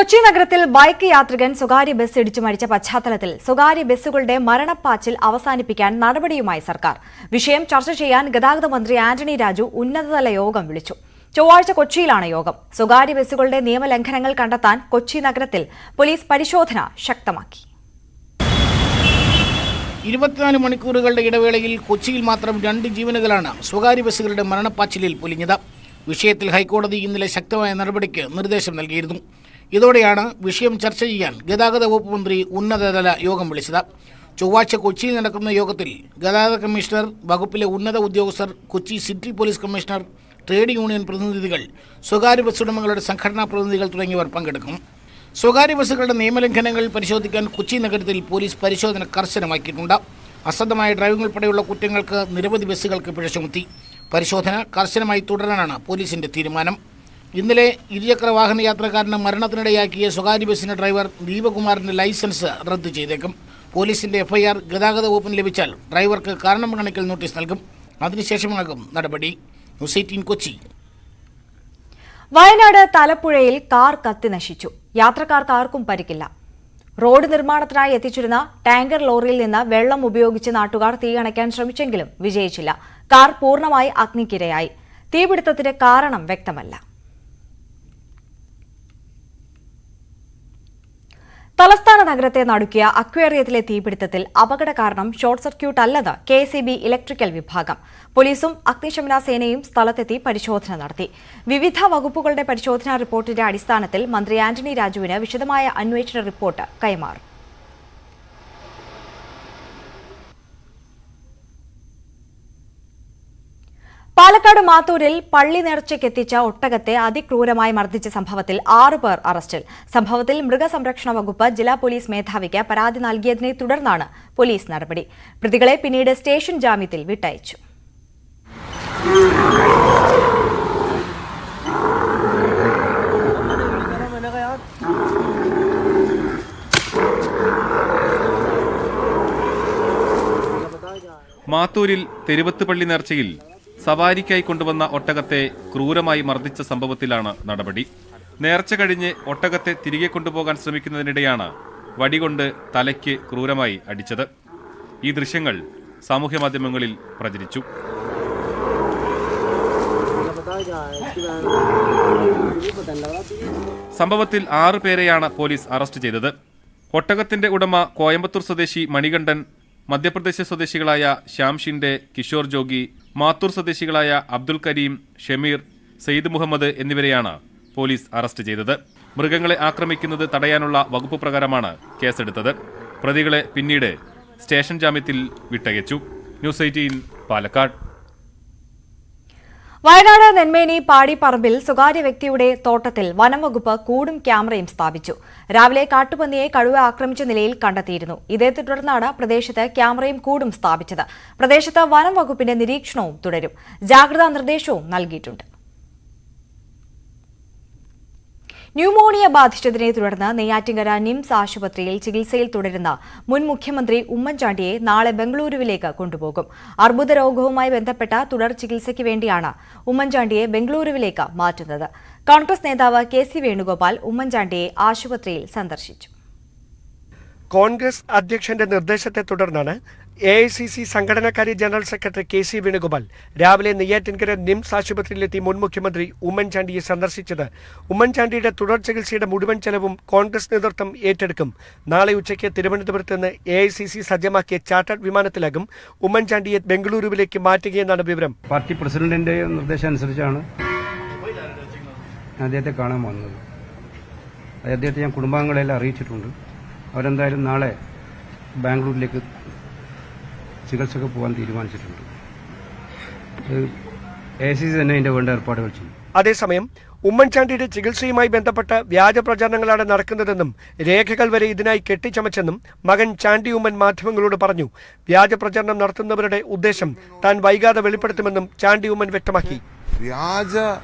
കൊച്ചി നഗരത്തിൽ ബൈക്ക് യാത്രികൻ സ്വകാര്യ ബസ് ഇടിച്ചു മരിച്ച പശ്ചാത്തലത്തിൽ സ്വകാര്യ ബസ്സുകളുടെ മരണപ്പാച്ചിൽ അവസാനിപ്പിക്കാൻ നടപടിയുമായി സർക്കാർ. വിഷയം ചർച്ച ചെയ്യാൻ ഗതാഗത മന്ത്രി ആന്റണി രാജു ഉന്നതതല യോഗം വിളിച്ചു. ചൊവ്വാഴ്ച കൊച്ചിയിലാണ് യോഗം. സ്വകാര്യ ബസ്സുകളുടെ നിയമലംഘനങ്ങൾ കണ്ടെത്താൻ കൊച്ചി നഗരത്തിൽ പോലീസ് പരിശോധന ശക്തമാക്കി. 24 മണിക്കൂറുകളുടെ ഇടവേളയിൽ കൊച്ചിയിൽ മാത്രം 2 ജീവനുകളാണ് സ്വകാര്യ ബസ്സുകളുടെ മരണപ്പാച്ചിലിൽ പൊലിഞ്ഞത്. വിഷയത്തിൽ ഹൈക്കോടതി ഇന്നലെ ശക്തമായ നടപടിക്ക് നിർദ്ദേശം നൽകിയിരുന്നു. ഇതോടെയാണ് വിഷയം ചർച്ച ചെയ്യാൻ ഗതാഗത വകുപ്പ് മന്ത്രി ഉന്നതതല യോഗം വിളിച്ചത്. ചൊവ്വാഴ്ച കൊച്ചിയിൽ നടക്കുന്ന യോഗത്തിൽ ഗതാഗത കമ്മീഷണർ, വകുപ്പിലെ ഉന്നത ഉദ്യോഗസ്ഥർ, Kochi city police commissioner, trade union പ്രതിനിധികൾ, സ്വകാര്യ ബസ് ഉടമകളുടെ സംഘടനാ പ്രതിനിധികൾ തുടങ്ങിയവർ പങ്കെടുക്കും. സ്വകാര്യ ബസ്സുകളുടെ നിയമലംഘനങ്ങൾ പരിശോധിക്കാൻ കൊച്ചി നഗരത്തിൽ പോലീസ് പരിശോധന കർശനമാക്കിയിട്ടുണ്ട്. അശ്രദ്ധമായ ഡ്രൈവിംഗ് ഉൾപ്പെടെയുള്ള കുറ്റങ്ങൾക്ക് നിരവധി ബസ്സുകൾക്ക് പിഴ ചുമത്തി. പരിശോധന കർശനമായി തുടരാനാണ് പോലീസിന്റെ തീരുമാനം. ഇന്നലെ ഇരുചക്ര വാഹന യാത്രക്കാരന് മരണത്തിനിടയാക്കിയ സ്വകാര്യ ബസ്സിന്റെ ഡ്രൈവർ ദീപകുമാറിന്റെ ലൈസൻസ് റദ്ദു ചെയ്തേക്കും. പോലീസിന്റെ എഫ്ഐആർ ഗതാഗത വകുപ്പിന് ലഭിച്ചാൽ ഡ്രൈവർക്ക് കാരണം കാണിക്കൽ നോട്ടീസ് നൽകും. അതിനുശേഷമാകും നടപടി. ന്യൂസ് 18 കൊച്ചി. വയനാട് തലപ്പുഴയിൽ കാർ കത്തി നശിച്ചു. യാത്രക്കാർക്ക് ആർക്കും പരിക്കില്ല. റോഡ് നിർമ്മാണത്തിനായി എത്തിച്ചിരുന്ന ടാങ്കർ ലോറിയിൽ നിന്ന് വെള്ളം ഉപയോഗിച്ച് നാട്ടുകാർ തീയണയ്ക്കാൻ ശ്രമിച്ചെങ്കിലും വിജയിച്ചില്ല. കാർ പൂർണ്ണമായി അഗ്നിക്കിരയായി. തീപിടുത്തത്തിന്റെ കാരണം വ്യക്തമല്ല. തലസ്ഥാന നഗരത്തെ നടുക്കിയ അക്വേറിയത്തിലെ തീപിടുത്തത്തിൽ അപകട കാരണം ഷോർട്ട് സർക്യൂട്ട് അല്ലെന്ന് KSEB ഇലക്ട്രിക്കൽ വിഭാഗം. പോലീസും അഗ്നിശമന സേനയും സ്ഥലത്തെത്തി പരിശോധന നടത്തി. വിവിധ വകുപ്പുകളുടെ പരിശോധനാ റിപ്പോർട്ടിന്റെ അടിസ്ഥാനത്തിൽ മന്ത്രി ആന്റണി രാജുവിന് വിശദമായ അന്വേഷണ റിപ്പോർട്ട് കൈമാറും. പാലക്കാട് മാത്തൂരിൽ പള്ളി നേർച്ചയ്ക്കെത്തിച്ച ഒട്ടകത്തെ അതിക്രൂരമായി മർദ്ദിച്ച സംഭവത്തിൽ 6 പേർ അറസ്റ്റിൽ. സംഭവത്തിൽ മൃഗസംരക്ഷണ വകുപ്പ് ജില്ലാ പോലീസ് മേധാവിക്ക് പരാതി നൽകിയതിനെ തുടർന്നാണ് പോലീസ് നടപടി. പ്രതികളെ പിന്നീട് സ്റ്റേഷൻ ജാമ്യത്തിൽ വിട്ടയച്ചു. മാത്തൂരിൽ തെരുവത്ത് പള്ളി നേർച്ചയിൽ സവാരിക്കായി കൊണ്ടുവന്ന ഒട്ടകത്തെ ക്രൂരമായി മർദ്ദിച്ച സംഭവത്തിലാണ് നടപടി. നേർച്ച കഴിഞ്ഞ് ഒട്ടകത്തെ തിരികെ കൊണ്ടുപോകാൻ ശ്രമിക്കുന്നതിനിടെയാണ് വടികൊണ്ട് തലയ്ക്ക് ക്രൂരമായി അടിച്ചത്. ഈ ദൃശ്യങ്ങൾ സാമൂഹ്യമാധ്യമങ്ങളിൽ പ്രചരിച്ചു. സംഭവത്തിൽ 6 പേരെയാണ് പോലീസ് അറസ്റ്റ് ചെയ്തത്. ഒട്ടകത്തിന്റെ ഉടമ കോയമ്പത്തൂർ സ്വദേശി മണികണ്ഠൻ, മധ്യപ്രദേശ് സ്വദേശികളായ ശ്യാം ഷിൻഡെ, കിഷോർ ജോഗി, മാത്തൂർ സ്വദേശികളായ അബ്ദുൽ കരീം, ഷമീർ, സെയ്ദ് മുഹമ്മദ് എന്നിവരെയാണ് പോലീസ് അറസ്റ്റ് ചെയ്തത്. മൃഗങ്ങളെ ആക്രമിക്കുന്നത് തടയാനുള്ള വകുപ്പ് പ്രകാരമാണ് കേസെടുത്തത്. പ്രതികളെ പിന്നീട് സ്റ്റേഷൻ ജാമ്യത്തിൽ വിട്ടയച്ചു. ന്യൂസ് 18 പാലക്കാട്. വയനാട് നെന്മേനി പാടിപ്പറമ്പിൽ സ്വകാര്യ വ്യക്തിയുടെ തോട്ടത്തിൽ വനംവകുപ്പ് കൂടും ക്യാമറയും സ്ഥാപിച്ചു. രാവിലെ കാട്ടുപന്നിയെ കടുവ ആക്രമിച്ച നിലയിൽ കണ്ടെത്തിയിരുന്നു. ഇതേ തുടർന്നാണ് പ്രദേശത്ത് ക്യാമറയും കൂടും സ്ഥാപിച്ചത്. പ്രദേശത്ത് വനംവകുപ്പിന്റെ നിരീക്ഷണവും തുടരും. ജാഗ്രതാ നിർദ്ദേശവും നൽകിയിട്ടുണ്ട്. ന്യൂമോണിയ ബാധിച്ചതിനെ തുടർന്ന് നെയ്യാറ്റിൻകര നിംസ് ആശുപത്രിയിൽ ചികിത്സയിൽ തുടരുന്ന മുൻ മുഖ്യമന്ത്രി ഉമ്മൻചാണ്ടിയെ നാളെ ബംഗളൂരുവിലേക്ക് കൊണ്ടുപോകും. അർബുദ രോഗവുമായി ബന്ധപ്പെട്ട തുടർ ചികിത്സയ്ക്ക് വേണ്ടിയാണ് ഉമ്മൻചാണ്ടിയെ ബംഗളൂരുവിലേക്ക് മാറ്റുന്നത്. കോൺഗ്രസ് നേതാവ് KC വേണുഗോപാൽ ഉമ്മൻചാണ്ടിയെ ആശുപത്രിയിൽ സന്ദർശിച്ചു. കോൺഗ്രസ് അധ്യക്ഷന്റെ നിർദ്ദേശത്തെ തുടർന്നാണ് AICC സംഘടനാകാര്യ ജനറൽ സെക്രട്ടറി KC വേണുഗോപാൽ രാവിലെ നെയ്യാറ്റിൻകര നിംസ് ആശുപത്രിയിലെത്തി മുൻ മുഖ്യമന്ത്രി ഉമ്മൻചാണ്ടിയെ സന്ദർശിച്ചത്. ഉമ്മൻചാണ്ടിയുടെ തുടർ ചികിത്സയുടെ മുഴുവൻ ചെലവും കോൺഗ്രസ് നേതൃത്വം ഏറ്റെടുക്കും. നാളെ ഉച്ചയ്ക്ക് തിരുവനന്തപുരത്ത് നിന്ന് AICC സജ്ജമാക്കിയ ചാർട്ടേഡ് വിമാനത്തിലാകും ഉമ്മൻചാണ്ടിയെ ബംഗളൂരുവിലേക്ക് മാറ്റുകയെന്നാണ് വിവരം. പാർട്ടി പ്രസിഡന്റിന്റെ നിർദ്ദേശം അനുസരിച്ചാണ് അദ്ദേഹത്തെ കാണാൻ വന്നത്. അദ്ദേഹത്തെ ഞാൻ കുടുംബാംഗങ്ങളെല്ലാം അറിയിച്ചിട്ടുണ്ട്. അവരെന്തായാലും നാളെ ബാംഗ്ലൂരിലേക്ക് ചികിത്സക്ക് പോകാൻ തീരുമാനിച്ചിട്ടുണ്ട്. AICC തന്നെ അതിന്റെ വേണ്ട ഏർപ്പാടുകൾ ചെയ്യും. അതേസമയം ഉമ്മൻചാണ്ടിയുടെ ചികിത്സയുമായി ബന്ധപ്പെട്ട വ്യാജ പ്രചാരണങ്ങളാണ് നടക്കുന്നതെന്നും രേഖകൾ വരെ ഇതിനായി കെട്ടിച്ചമച്ചെന്നും മകൻ ചാണ്ടി ഉമ്മൻ മാധ്യമങ്ങളോട് പറഞ്ഞു. വ്യാജ പ്രചാരണം നടത്തുന്നവരുടെ ഉദ്ദേശം താൻ വൈകാതെ വെളിപ്പെടുത്തുമെന്നും ചാണ്ടി ഉമ്മൻ വ്യക്തമാക്കി. വ്യാജ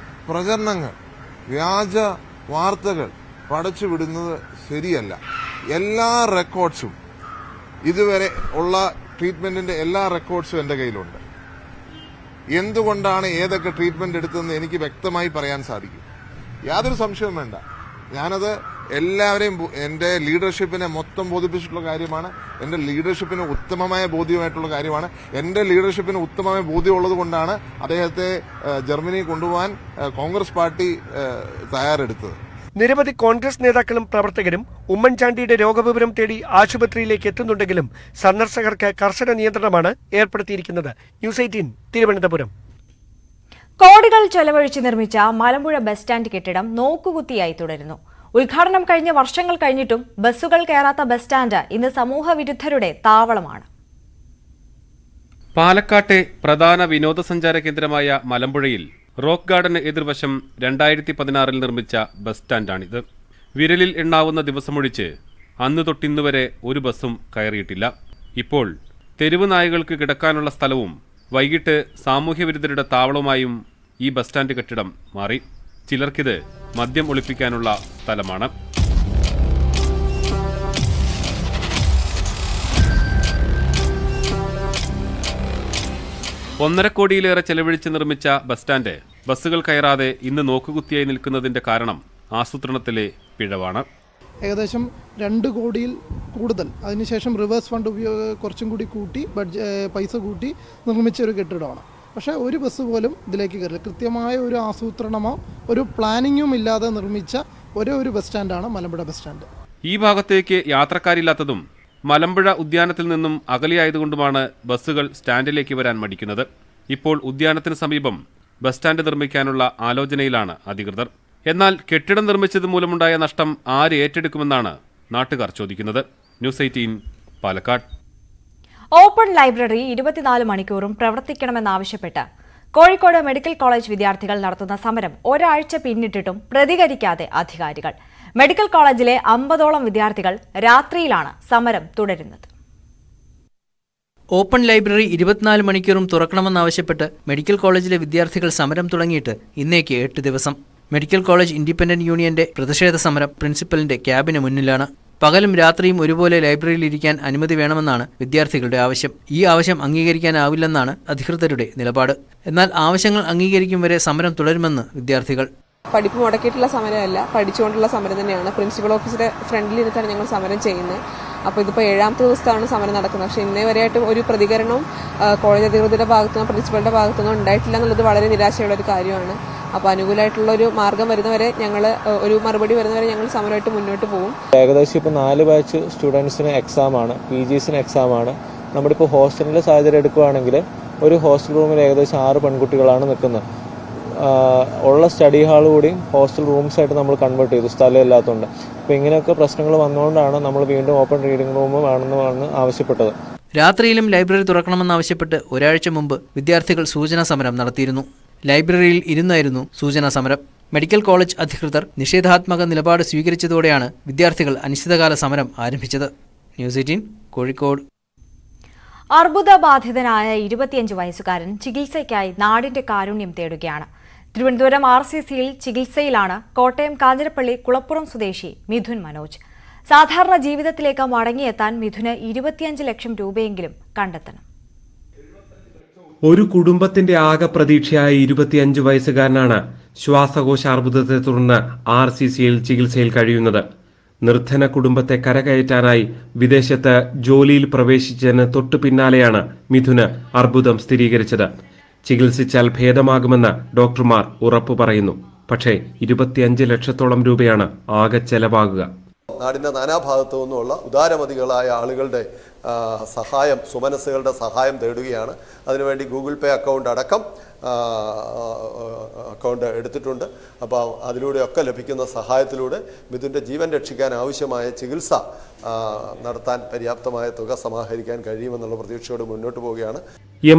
പ്രചരണങ്ങൾ, വ്യാജ വാർത്തകൾ പടച്ചുവിടുന്നത് ശരിയല്ല. എല്ലാ റെക്കോർഡ്സും, ഇതുവരെ ഉള്ള ട്രീറ്റ്മെന്റിന്റെ എല്ലാ റെക്കോർഡ്സും എന്റെ കയ്യിലുണ്ട്. എന്തുകൊണ്ടാണ് ഏതൊക്കെ ട്രീറ്റ്മെന്റ് എടുത്തതെന്ന് എനിക്ക് വ്യക്തമായി പറയാൻ സാധിക്കും. യാതൊരു സംശയവും വേണ്ട. ഞാനത് എല്ലാവരെയും എൻ്റെ ലീഡർഷിപ്പിനെ മൊത്തം ബോധിപ്പിച്ചിട്ടുള്ള കാര്യമാണ്. എൻ്റെ ലീഡർഷിപ്പിന് ഉത്തമമായ ബോധ്യമായിട്ടുള്ള കാര്യമാണ്. എൻ്റെ ലീഡർഷിപ്പിന് ഉത്തമമായ ബോധ്യമുള്ളത് കൊണ്ടാണ് അദ്ദേഹത്തെ ജർമ്മനി കൊണ്ടുപോകാൻ കോൺഗ്രസ് പാർട്ടി തയ്യാറെടുത്തത്. നിരവധി കോൺഗ്രസ് നേതാക്കളും പ്രവർത്തകരും ഉമ്മൻചാണ്ടിയുടെ രോഗവിവരം തേടി ആശുപത്രിയിലേക്ക് എത്തുന്നുണ്ടെങ്കിലും സന്ദർശകർക്ക് കർശന നിയന്ത്രണമാണ് ഏർപ്പെടുത്തിയിരിക്കുന്നത്. ന്യൂസ് 18 തിരുവനന്തപുരം. കോടികൾ ചെലവഴിച്ച് നിർമ്മിച്ച മലമ്പുഴ ബസ് സ്റ്റാൻഡ് കെട്ടിടം നോക്കുകുത്തിയായി തുടരുന്നു. ഉദ്ഘാടനം കഴിഞ്ഞ് വർഷങ്ങൾ കഴിഞ്ഞിട്ടും ബസ്സുകൾ കയറാത്ത ബസ് സ്റ്റാൻഡ് ഇന്ന് സമൂഹ വിരുദ്ധരുടെ താവളമാണ്. പാലക്കാട്ടെ പ്രധാന വിനോദസഞ്ചാര കേന്ദ്രമായ മലമ്പുഴയിൽ റോക്ക് ഗാർഡന് എതിർവശം 2016 നിർമ്മിച്ച ബസ് സ്റ്റാൻഡാണിത്. വിരലിൽ എണ്ണാവുന്ന ദിവസമൊഴിച്ച് അന്ന് തൊട്ടിന്നുവരെ ഒരു ബസ്സും കയറിയിട്ടില്ല. ഇപ്പോൾ തെരുവ് നായകൾക്ക് കിടക്കാനുള്ള സ്ഥലവും വൈകിട്ട് സാമൂഹ്യവിരുദ്ധരുടെ താവളവുമായും ഈ ബസ് സ്റ്റാൻഡ് കെട്ടിടം മാറി. ചിലർക്കിത് മദ്യം ഒളിപ്പിക്കാനുള്ള സ്ഥലമാണ്. ഒന്നര കോടിയിലേറെ ചെലവഴിച്ച് നിർമ്മിച്ച ബസ് സ്റ്റാൻഡ് ബസ്സുകൾ കയറാതെ ഇന്ന് നോക്കുകുത്തിയായി നിൽക്കുന്നതിന്റെ കാരണം ആസൂത്രണത്തിലെ പിഴവാണ്. ഏകദേശം 2 കോടിയിൽ കൂടുതൽ അതിനുശേഷം റിവേഴ്സ് ഫണ്ട് കുറച്ചും കൂടി കൂട്ടി പൈസ കൂട്ടി നിർമ്മിച്ച ഒരു കെട്ടിടമാണ്. പക്ഷേ ഒരു ബസ് പോലും ഇതിലേക്ക് കയറില്ല. കൃത്യമായ ഒരു ആസൂത്രണമോ ഒരു പ്ലാനിങ്ങും ഇല്ലാതെ നിർമ്മിച്ച ഒരു ബസ് സ്റ്റാൻഡാണ് മലമ്പുഴ ബസ് സ്റ്റാൻഡ്. ഈ ഭാഗത്തേക്ക് യാത്രക്കാരില്ലാത്തതും മലമ്പുഴ ഉദ്യാനത്തിൽ നിന്നും അകലെയായതുകൊണ്ടുമാണ് ബസ്സുകൾ സ്റ്റാൻഡിലേക്ക് വരാൻ മടിക്കുന്നത്. ഇപ്പോൾ ഉദ്യാനത്തിന് സമീപം ബസ് സ്റ്റാൻഡ് നിർമ്മിക്കാനുള്ള ആലോചനയിലാണ് അധികൃതർ. എന്നാൽ കെട്ടിടം നിർമ്മിച്ചത് മൂലമുണ്ടായ നഷ്ടം ആര് ഏറ്റെടുക്കുമെന്നാണ് നാട്ടുകാർ ചോദിക്കുന്നത്. ന്യൂസ് 18 പാലക്കാട്. ഓപ്പൺ ലൈബ്രറി 24 മണിക്കൂറും പ്രവർത്തിക്കണമെന്നാവശ്യപ്പെട്ട് കോഴിക്കോട് മെഡിക്കൽ കോളേജ് വിദ്യാർത്ഥികൾ നടത്തുന്ന സമരം ഒരാഴ്ച പിന്നിട്ടിട്ടും പ്രതികരിക്കാതെ അധികാരികൾ. മെഡിക്കൽ കോളേജിലെ 50ഓളം വിദ്യാർത്ഥികൾ രാത്രിയിലാണ് സമരം തുടരുന്നത്. ഓപ്പൺ ലൈബ്രറി 24 മണിക്കൂറും തുറക്കണമെന്നാവശ്യപ്പെട്ട് മെഡിക്കൽ കോളേജിലെ വിദ്യാർത്ഥികൾ സമരം തുടങ്ങിയിട്ട് ഇന്നേക്ക് 8 ദിവസം. മെഡിക്കൽ കോളേജ് ഇൻഡിപെൻഡന്റ് യൂണിയന്റെ പ്രതിഷേധ സമരം പ്രിൻസിപ്പലിന്റെ ക്യാബിന് മുന്നിലാണ്. പകലും രാത്രിയും ഒരുപോലെ ലൈബ്രറിയിൽ ഇരിക്കാൻ അനുമതി വേണമെന്നാണ് വിദ്യാർത്ഥികളുടെ ആവശ്യം. ഈ ആവശ്യം അംഗീകരിക്കാനാവില്ലെന്നാണ് അധികൃതരുടെ നിലപാട്. എന്നാൽ ആവശ്യങ്ങൾ അംഗീകരിക്കും വരെ സമരം തുടരുമെന്ന് വിദ്യാർത്ഥികൾ. പഠിപ്പ് മുടക്കിയിട്ടുള്ള സമരമല്ല, പഠിച്ചുകൊണ്ടുള്ള സമരം തന്നെയാണ്. പ്രിൻസിപ്പൽ ഓഫീസിന്റെ ഫ്രണ്ടിലിരുത്താണ് ഞങ്ങൾ സമരം ചെയ്യുന്നത്. അപ്പോൾ ഇതിപ്പോൾ 7ാമത്തെ ദിവസത്താണ് സമരം നടക്കുന്നത്. പക്ഷേ ഇന്നേ വരെയായിട്ടും ഒരു പ്രതികരണവും കോളേജ് അധികൃതരുടെ ഭാഗത്തുനിന്നോ പ്രിൻസിപ്പലിന്റെ ഭാഗത്തുനിന്നോ ഉണ്ടായിട്ടില്ല എന്നുള്ളത് വളരെ നിരാശയുള്ള ഒരു കാര്യമാണ്. അപ്പോൾ അനുകൂലമായിട്ടുള്ള ഒരു മാർഗം വരുന്നവരെ ഒരു മറുപടി വരുന്നവരെ ഞങ്ങൾ സമരമായിട്ട് മുന്നോട്ട് പോകും. ഏകദേശം ഇപ്പോൾ 4 ബാച്ച് സ്റ്റുഡൻസിന് എക്സാമാണ്, PGസിന് എക്സാമാണ്. നമ്മുടെ ഇപ്പോൾ ഹോസ്റ്റലിന്റെ സാഹചര്യം എടുക്കുകയാണെങ്കിൽ ഒരു ഹോസ്റ്റൽ റൂമിൽ ഏകദേശം 6 പെൺകുട്ടികളാണ് നിൽക്കുന്നത്. ഉള്ള സ്റ്റഡി ഹാൾ കൂടി ഹോസ്റ്റൽ റൂംസായിട്ട് നമ്മൾ കൺവേർട്ട് ചെയ്തു, സ്ഥലം ഇല്ലാത്തതുകൊണ്ട്. അപ്പോൾ ഇങ്ങനെയൊക്കെ പ്രശ്നങ്ങൾ വന്നുകൊണ്ടാണ് നമ്മൾ വീണ്ടും ഓപ്പൺ റീഡിംഗ് റൂം വേണമെന്ന് ആവശ്യപ്പെട്ടത്. രാത്രിയിലും ലൈബ്രറി തുറക്കണമെന്നാവശ്യപ്പെട്ട് ഒരാഴ്ച മുമ്പ് വിദ്യാർത്ഥികൾ സൂചനാ സമരം നടത്തിയിരുന്നു. ലൈബ്രറിയിൽ ഇരുന്നായിരുന്നു സൂചനാ സമരം. മെഡിക്കൽ കോളേജ് അധികൃതർ നിഷേധാത്മക നിലപാട് സ്വീകരിച്ചതോടെയാണ് വിദ്യാർത്ഥികൾ അനിശ്ചിതകാല സമരം ആരംഭിച്ചത്. ന്യൂസ് 18 കോഴിക്കോട്. അർബുദബാധിതനായ 25 വയസ്സുകാരൻ ചികിത്സയ്ക്കായി നാടിന്റെ കാരുണ്യം തേടുകയാണ്. തിരുവനന്തപുരം RCCയിൽ ചികിത്സയിലാണ് കോട്ടയം കാഞ്ഞിരപ്പള്ളി കുളപ്പുറം സ്വദേശി മിഥുൻ മനോജ്. സാധാരണ ജീവിതത്തിലേക്ക് മടങ്ങിയെത്താൻ മിഥുന് 25 ലക്ഷം രൂപയെങ്കിലും കണ്ടെത്തണം. ഒരു കുടുംബത്തിന്റെ ആകെ പ്രതീക്ഷയായ 25 വയസ്സുകാരനാണ് ശ്വാസകോശ അർബുദത്തെ തുടർന്ന് RCCയിൽ ചികിത്സയിൽ കഴിയുന്നത്. നിർധന കുടുംബത്തെ കരകയറ്റാനായി വിദേശത്ത് ജോലിയിൽ പ്രവേശിച്ചതിന് തൊട്ടു പിന്നാലെയാണ് മിഥുന് അർബുദം സ്ഥിരീകരിച്ചത്. ചികിത്സിച്ചാൽ ഭേദമാകുമെന്ന് ഡോക്ടർമാർ ഉറപ്പു പറയുന്നു. പക്ഷേ 25 ലക്ഷത്തോളം രൂപയാണ് ആകെ ചെലവാകുക. നാടിൻ്റെ നാനാഭാഗത്തു നിന്നുള്ള ഉദാരമതികളായ ആളുകളുടെ സഹായം, സുമനസ്സുകളുടെ സഹായം തേടുകയാണ്. അതിനുവേണ്ടി ഗൂഗിൾ പേ അക്കൗണ്ട് അടക്കം അക്കൗണ്ട് എടുത്തിട്ടുണ്ട്. അപ്പോൾ അതിലൂടെയൊക്കെ ലഭിക്കുന്ന സഹായത്തിലൂടെ മിഥുൻ്റെ ജീവൻ രക്ഷിക്കാൻ ആവശ്യമായ ചികിത്സ നടത്താൻ പര്യാപ്തമായ തുക സമാഹരിക്കാൻ കഴിയുമെന്നുള്ള പ്രതീക്ഷയോട് മുന്നോട്ട് പോവുകയാണ്.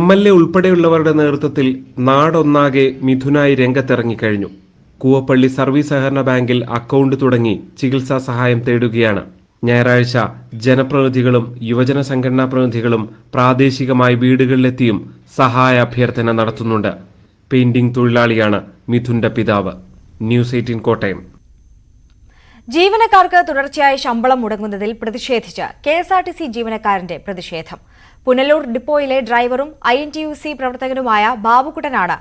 MLA ഉൾപ്പെടെയുള്ളവരുടെ നേതൃത്വത്തിൽ നാടൊന്നാകെ മിഥുനായി രംഗത്തിറങ്ങിക്കഴിഞ്ഞു. കൂവപ്പള്ളി സർവീസ് സഹകരണ ബാങ്കിൽ അക്കൗണ്ട് തുടങ്ങി ചികിത്സാ സഹായം തേടുകയാണ്. ഞായറാഴ്ച ജനപ്രതിനിധികളും യുവജന സംഘടനാ പ്രതിനിധികളും പ്രാദേശികമായി വീടുകളിലെത്തിയും സഹായ അഭ്യർത്ഥന നടത്തുന്നുണ്ട്. പെയിന്റിംഗ് തൊഴിലാളിയാണ് മിഥുന്റെ പിതാവ്. ന്യൂസ് 18 കോട്ടയം. ജീവനക്കാർക്ക് തുടർച്ചയായി ശമ്പളം മുടങ്ങുന്നതിൽ പ്രതിഷേധിച്ച് KSRTC ജീവനക്കാരന്റെ പ്രതിഷേധം. പുനലൂർ ഡിപ്പോയിലെ ഡ്രൈവറും INTUC പ്രവർത്തകനുമായ ബാബുക്കുട്ടനാണ്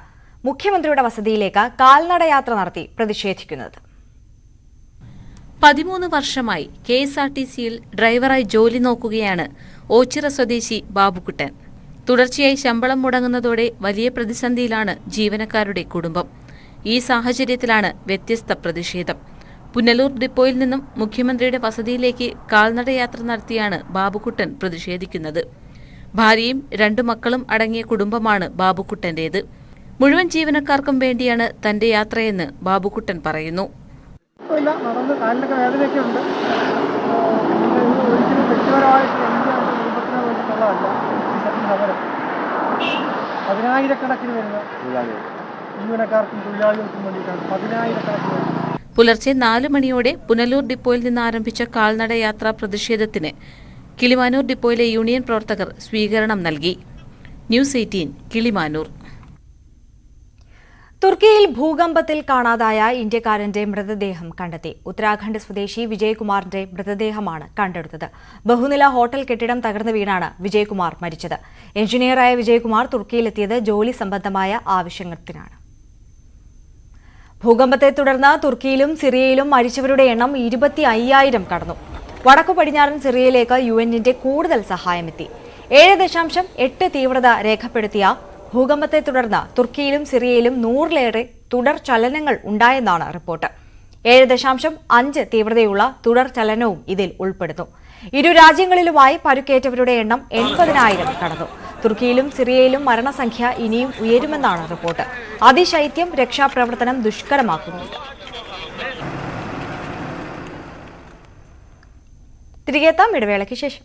മുഖ്യമന്ത്രിയുടെ വസതിയിലേക്ക് കാൽനടയാത്ര നടത്തി പ്രതിഷേധിക്കുന്നത്. 13 വർഷമായി KSRTCയിൽ ഡ്രൈവറായി ജോലി നോക്കുകയാണ് ഓച്ചിറ സ്വദേശി ബാബുക്കുട്ടൻ. തുടർച്ചയായി ശമ്പളം മുടങ്ങുന്നതോടെ വലിയ പ്രതിസന്ധിയിലാണ് ജീവനക്കാരുടെ കുടുംബം. ഈ സാഹചര്യത്തിലാണ് വ്യത്യസ്ത പ്രതിഷേധം. പുനലൂർ ഡിപ്പോയിൽ നിന്നും മുഖ്യമന്ത്രിയുടെ വസതിയിലേക്ക് കാൽനടയാത്ര നടത്തിയാണ് ബാബുക്കുട്ടൻ പ്രതിഷേധിക്കുന്നത്. ഭാര്യയും 2 മക്കളും അടങ്ങിയ കുടുംബമാണ് ബാബുക്കുട്ടന്റേത്. മുഴുവൻ ജീവനക്കാർക്കും വേണ്ടിയാണ് തന്റെ യാത്രയെന്ന് ബാബുക്കുട്ടൻ പറയുന്നു. നടന്ന് കാലിനൊക്കെ വേദനയൊക്കെ ഉണ്ട്. ഒരിക്കലും വ്യക്തിപരമായിട്ട് എനിക്ക് കുടുംബത്തിന് വേണ്ടിയിട്ടുള്ളതല്ല ഈ സമരം. 10,000-കണക്കിന് വരുന്ന ജീവനക്കാർക്കും തൊഴിലാളികൾക്കും വേണ്ടിയിട്ടാണ്. 10,000-കണക്കിന്. പുലർച്ചെ 4 മണിയോടെ പുനലൂർ ഡിപ്പോയിൽ നിന്ന് ആരംഭിച്ച കാൽനട യാത്രാ പ്രതിഷേധത്തിന് കിളിമാനൂർ ഡിപ്പോയിലെ യൂണിയൻ പ്രവർത്തകർ സ്വീകരണം നൽകി. ന്യൂസ് 18 കിളിമാനൂർ. തുർക്കിയിൽ ഭൂകമ്പത്തിൽ കാണാതായ ഇന്ത്യക്കാരന്റെ മൃതദേഹം കണ്ടെത്തി. ഉത്തരാഖണ്ഡ് സ്വദേശി വിജയ്കുമാറിന്റെ മൃതദേഹമാണ് കണ്ടെടുത്തത്. ബഹുനില ഹോട്ടൽ കെട്ടിടം തകർന്നു വീണാണ് വിജയ്കുമാർ മരിച്ചത്. എഞ്ചിനീയറായ വിജയ്കുമാർ തുർക്കിയിലെത്തിയത് ജോലി സംബന്ധമായ ആവശ്യത്തിനാണ്. ഭൂകമ്പത്തെ തുടർന്ന് തുർക്കിയിലും സിറിയയിലും മരിച്ചവരുടെ എണ്ണം 25,000 കടന്നു. വടക്കു പടിഞ്ഞാറൻ സിറിയയിലേക്ക് UN-ന്റെ കൂടുതൽ സഹായമെത്തി. 7.8 തീവ്രത രേഖപ്പെടുത്തിയ ഭൂകമ്പത്തെ തുടർന്ന് തുർക്കിയിലും സിറിയയിലും 100-ലേറെ തുടർ ചലനങ്ങൾ ഉണ്ടായെന്നാണ് റിപ്പോർട്ട്. 7.5 തീവ്രതയുള്ള തുടർ ചലനവും ഇതിൽ ഉൾപ്പെടുന്നു. ഇരു രാജ്യങ്ങളിലുമായി പരുക്കേറ്റവരുടെ എണ്ണം 80,000 കടന്നു. തുർക്കിയിലും സിറിയയിലും മരണസംഖ്യ ഇനിയും ഉയരുമെന്നാണ് റിപ്പോർട്ട്. അതിശൈത്യം രക്ഷാപ്രവർത്തനം ദുഷ്കരമാക്കുന്നുണ്ട്. തിരികെ എത്താം ഇടവേളയ്ക്ക് ശേഷം.